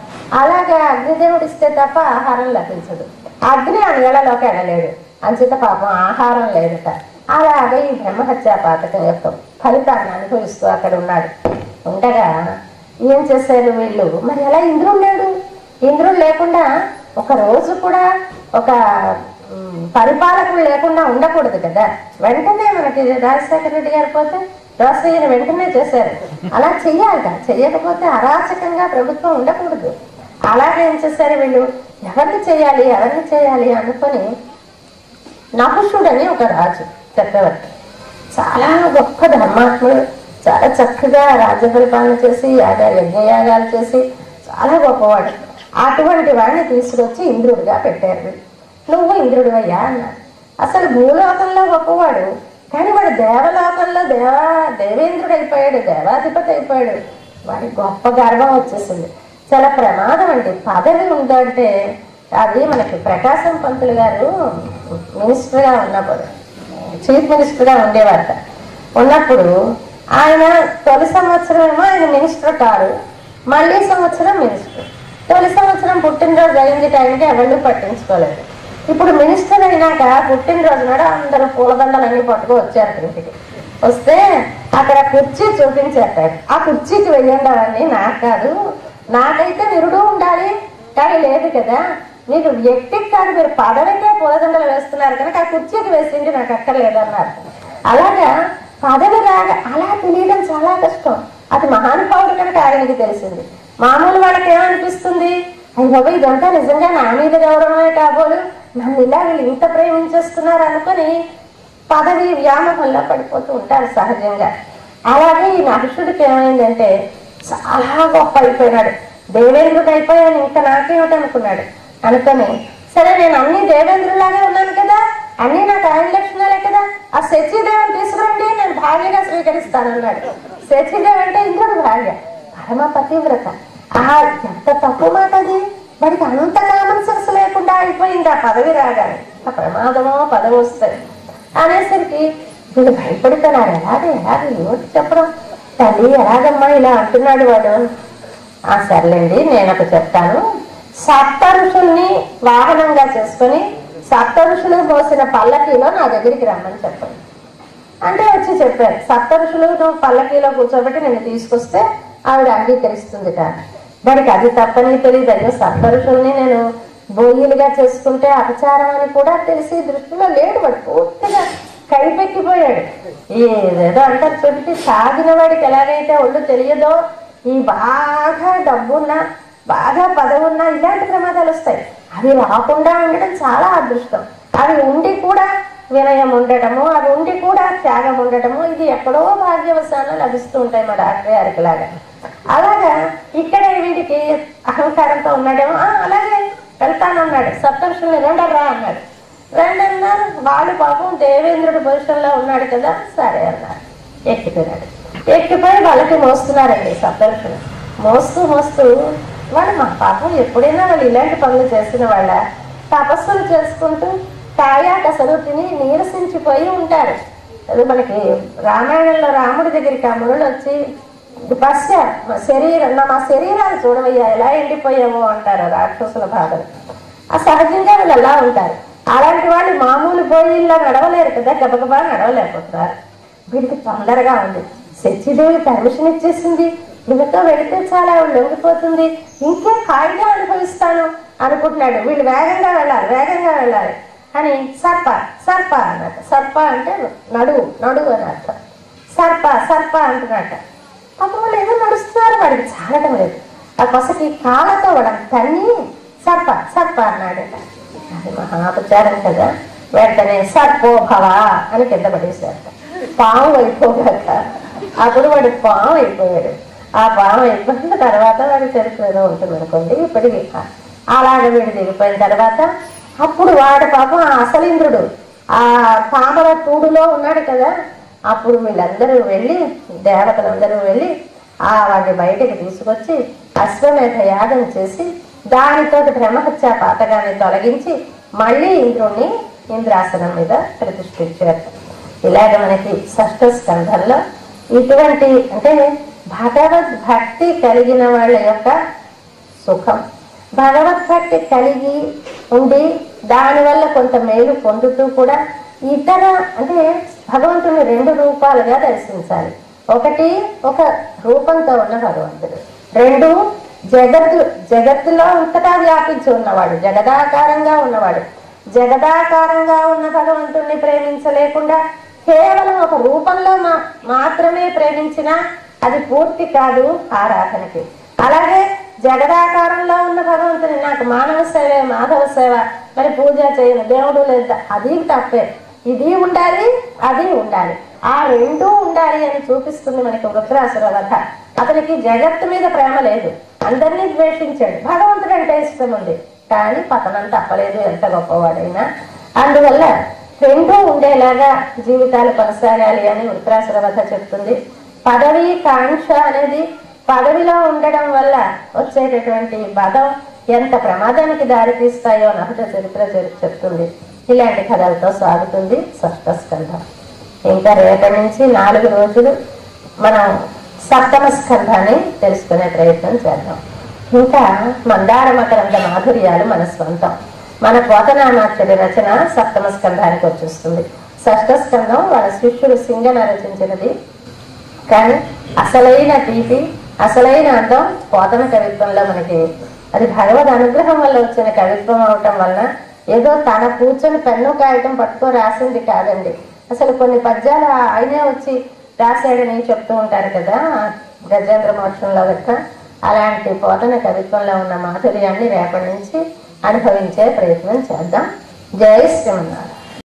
అలాగా అగ్నిదేవుడు ఇస్తే తప్ప ఆహారం లభించదు. అగ్ని ఆ నీళ్ళలోకి వెళ్ళలేడు, అంచేత పాపం ఆహారం లేదుట. అలాగే ఈ బ్రహ్మహత్యా పాతకం యొక్క ఫలితాన్ని అనుభవిస్తూ అక్కడ ఉన్నాడు. ఉండగా ఏం చేశారు వీళ్ళు? మరి ఎలా ఇంద్రుడు లేకుండా ఒక రోజు కూడా ఒక పరిపాలకులు లేకుండా ఉండకూడదు కదా. వెంటనే మనకి రాజశేఖర రెడ్డి గారు పోతే రాజశేఖర వెంటనే చేశారు. అలా చెయ్యాలట, చెయ్యకపోతే అరాచకంగా ప్రభుత్వం ఉండకూడదు. అలాగే ఏం చేశారు వీళ్ళు? ఎవరిని చేయాలి అనుకొని నహుషుడని ఒక రాజు చక్రవర్తి, చాలా గొప్ప ధర్మాత్ముడు, చాలా చక్కగా రాజ్య పరిపాలన చేసి యజ్ఞయాగాలు చేసి చాలా గొప్పవాడు. అటువంటి వాడిని తీసుకొచ్చి ఇంద్రుడిగా పెట్టారు. నువ్వు ఇంద్రుడు అయ్యా అన్నారు. అసలు భూలోకంలో గొప్పవాడు, కానీ వాడు దేవలోకంలో దేవేంద్రుడు అయిపోయాడు, దేవాధిపతి అయిపోయాడు. వాడికి గొప్ప గర్వం వచ్చేసింది. చాలా ప్రమాదం అండి. పదవి ఉందంటే అది మనకి ప్రకాశం పంతులు గారు మినిస్టర్గా ఉన్నప్పుడు, చీఫ్ మినిస్టర్గా ఉండేవారట. ఉన్నప్పుడు ఆయన తొలి సంవత్సరం ఏమో ఆయన మినిస్టర్ కాదు, మళ్ళీ సంవత్సరం మినిస్టర్. తొలి సంవత్సరం పుట్టినరోజు అయింది టైంకి ఎవరు పట్టించుకోలేదు. ఇప్పుడు మినిస్టర్ అయినాక పుట్టినరోజు నాడు అందరూ పూలదండలన్నీ పట్టుకు వచ్చారు ఇంటికి. వస్తే అక్కడ కుర్చీ చూపించేస్తాడు. ఆ కుర్చీకి వెయ్యండి అవన్నీ నాకు కాదు, నాకైతే నిరుడు ఉండాలి, కానీ లేదు కదా, మీకు వ్యక్తికి కాదు మీరు పదవికే పూలదండలు వేస్తున్నారు కనుక ఆ కుర్చీకి వేసింది నాకు అక్కర్లేదన్నారు. అలాగా పదవి రాగా అలా తెలియడం చాలా కష్టం. అది మహానుభావుడు కనుక ఆయనకి తెలిసింది. మామూలు వాళ్ళకి ఏమనిపిస్తుంది, అయ్యి బాబా ఇదంతా నిజంగా నా మీద గౌరవమే కాబోలు, నన్ను ఇలా వీళ్ళు ఇంత ప్రేమించేస్తున్నారు అనుకుని పదవి వ్యామోహంలో పడిపోతూ ఉంటారు సహజంగా. అలాగే ఈ నహుషుడికి ఏమైందంటే చాలా గొప్ప అయిపోయినాడు. దేవేంద్రుడు అయిపోయాను, ఇంకా నాకేమిటి అనుకున్నాడు. అనుకొని సరే నేను అన్ని దేవేంద్రులాగే ఉన్నాను కదా, అన్ని నాకు ఆయన లక్షణాలే కదా, ఆ శచీదేవిని తీసుకురండి నేను భార్యగా స్వీకరిస్తానన్నాడు. శచీదేవి అంటే ఇంద్రుడు భార్య, పరమ పతివ్రత. ఎంత తప్పు మాట అది. వాడికి అంత కామన్ సెన్స్ లేకుండా అయిపోయింది ఆ పదవి రాగానే. ఆ ప్రమాదమో పదవి వస్తాయి అనేసరికి వీళ్ళు భయపడుతున్నారు. ఎలాగే ఏమిటి చెప్పడం, తల్లి ఎలాగమ్మా ఇలా అంటున్నాడు వాడు. సర్లేండి నేను ఒక చెప్తాను, సప్త ఋషుల్ని వాహనంగా చేసుకొని సప్త ఋషులు మోసిన పల్లకీలో నా దగ్గరికి రమ్మని చెప్పండి అంటే వచ్చి చెప్పారు. సప్త ఋషులు నువ్వు పల్లకీలో కూర్చోబెట్టి నేను తీసుకొస్తే ఆవిడ అంగీకరిస్తుంది. కానీ వాడికి అది తప్పని తెలియదు. అయ్యో సప్త ఋషుల్ని నేను బోయిలుగా చేసుకుంటే అపచారం అని కూడా తెలిసి దృష్టిలో లేడు. వాడు పూర్తిగా కైపెక్కిపోయాడు. ఏదేదో అంటారు చూడండి, సాగిన వాడికి ఎలాగైతే ఒళ్ళు తెలియదో, ఈ బాగా డబ్బున్నా బాగా పదవున్నా ఇలాంటి ప్రమాదాలు వస్తాయి. అవి రాకుండా ఉండడం చాలా అదృష్టం. అవి ఉండి కూడా వినయం ఉండటము, అవి ఉండి కూడా త్యాగం ఉండటము, ఇది ఎక్కడో భాగ్యవశానం లభిస్తూ ఉంటాయి మా డాక్టర్ గారికి లాగా. అలాగా ఇక్కడ వీడికి అహంకారంతో ఉన్నాడేమో. అలాగే వెళ్తానన్నాడు. సప్తఋషుల్ని రెండరా అన్నాడు. రెండన్నారు. వాళ్ళు పాపం దేవేంద్రుడి పొజిషన్లో ఉన్నాడు కదా, సరే అన్నారు. ఎక్కిపోయినాడు. ఎక్కిపోయి వాళ్ళకి మోస్తున్నారండి సప్తఋషులు. మోస్తూ వాళ్ళు మా పాపం ఎప్పుడైనా వాళ్ళు ఇలాంటి పనులు చేసిన వాళ్ళ తపస్సులు చేసుకుంటూ కాయాక అసలు తిని నీరసించిపోయి ఉంటారు. అది మనకి రామాయణంలో రాముడి దగ్గరికి ఆ మునులు వచ్చి పశ్య మా శరీరాలు చూడవయ్యా ఎలా ఎండిపోయామో అంటారు రాక్షసుల బాధలు. ఆ సహజంగా వీళ్ళు అలా ఉంటారు. అలాంటి వాళ్ళు మామూలు బోయిల్లా నడవలేరు కదా, గబగబా నడవలేకపోతున్నారు. వీడికి తొందరగా ఉంది. శచీదేవి పర్మిషన్ ఇచ్చేసింది, వీళ్ళతో వెళితే చాలా లొంగిపోతుంది, ఇంకే హాయిగా అనుభవిస్తాను అనుకుంటున్నాడు. వీళ్ళు వేగంగా వెళ్ళాలి అని సర్ప అన్నట్ట. సర్ప అంటే నడువు అని అర్థం. సర్ప అంటున్నట్ట. అప్పుడు వాళ్ళు ఏదో నడుస్తున్నారు, వాడికి చాలటం లేదు. ఆ కొసకి కాళ్ళతో వాడు తన్ని సర్ప అన్నాడట. అది మహాపచారం కదా. వెంటనే సర్పోభవ అని కింద పడేశారట. పాము అయిపోగాక అప్పుడు వాడు పాము అయిపోయాడు. ఆ పాము అయిపోయిన తర్వాత వాడి చరిత్ర ఏదో ఉంటుంది అనుకోండి. ఇప్పటికి అలాగ వీడు దిగిపోయిన తర్వాత అప్పుడు వాడు పాపం అసలు ఇంద్రుడు ఆ తామర తూడులో ఉన్నాడు కదా. అప్పుడు వీళ్ళందరూ వెళ్ళి, దేవతలందరూ వెళ్ళి వాడిని బయటకు తీసుకొచ్చి అశ్వమేధ యాగం చేసి దానితో బ్రహ్మహత్యా పాతకాన్ని తొలగించి మళ్ళీ ఇంద్రుణ్ణి ఇంద్రాసనం మీద ప్రతిష్ఠించారు. ఇలాగ మనకి షష్ఠ స్కంధంలో ఇటువంటి అంటే భగవద్భక్తి కలిగిన వాళ్ళ యొక్క సుఖం, భగవద్భక్తి కలిగి ఉండి దానివల్ల కొంత మేలు పొందుతూ కూడా ఇతర అంటే భగవంతుని రెండు రూపాలుగా దర్శించాలి. ఒకటి ఒక రూపంతో ఉన్న భగవంతుడు, రెండు జగత్తులో అంతటా వ్యాపించి ఉన్నవాడు, జగదాకారంగా ఉన్నవాడు. జగదాకారంగా ఉన్న భగవంతుణ్ణి ప్రేమించలేకుండా కేవలం ఒక రూపంలో మాత్రమే ప్రేమించినా అది పూర్తి కాదు ఆరాధనకి. అలాగే జగదాకారంలో ఉన్న భగవంతుని నాకు మానవ సేవ మాధవ సేవ మరి పూజ చేయను దేవుడు లేదు, అది తప్పే. ఇది ఉండాలి అది ఉండాలి, ఆ రెండూ ఉండాలి అని చూపిస్తుంది మనకి వృత్రాసుర వధ. అతనికి జగత్తు మీద ప్రేమ లేదు, అందరినీ ద్వేషించాడు. భగవంతుడు అంటే ఇష్టం ఉంది, కానీ పతనం తప్పలేదు ఎంత గొప్పవాడైనా. అందువల్ల రెండూ ఉండేలాగా జీవితాలు కొనసాగాలి అని వృత్రాసుర వధ చెప్తుంది. పదవి కాంక్ష అనేది పదవిలో ఉండడం వల్ల వచ్చేటటువంటి బదం ఎంత ప్రమాదానికి దారితీస్తాయో నహుట చరిత్ర చెప్తుంది. ఇలాంటి కథలతో సాగుతుంది షష్ఠ స్కంధం. ఇంకా రేపటి నుంచి 4 రోజులు మనం సప్తమ స్కంధాన్ని తెలుసుకునే ప్రయత్నం చేద్దాం. ఇంకా మందార మకరంద మాధుర్యాలు మన స్వంతం. మన పోతనామాత్యుడి రచన సప్తమ స్కంధానికి వచ్చేస్తుంది. షష్ఠ స్కంధం వాళ్ళ శిష్యుడు సింగన రచించినది. కానీ అసలైన తీపి, అసలైన అందం పోతన కవిత్వంలో మనకి. అది భగవద్ అనుగ్రహం వల్ల వచ్చిన కవిత్వం అవటం వలన ఏదో తన కూర్చొని పెన్ను కాయటం పట్టుకో రాసింది కాదండి. అసలు కొన్ని పద్యాలు ఆయనే వచ్చి రాశాడని చెప్తూ ఉంటారు కదా గజేంద్ర మోక్షంలో గట్ట. అలాంటి పోతన కవిత్వంలో ఉన్న మాధుర్యాన్ని రేపటి నుంచి అనుభవించే ప్రయత్నం చేద్దాం. జై శ్రీమన్నారాయణ.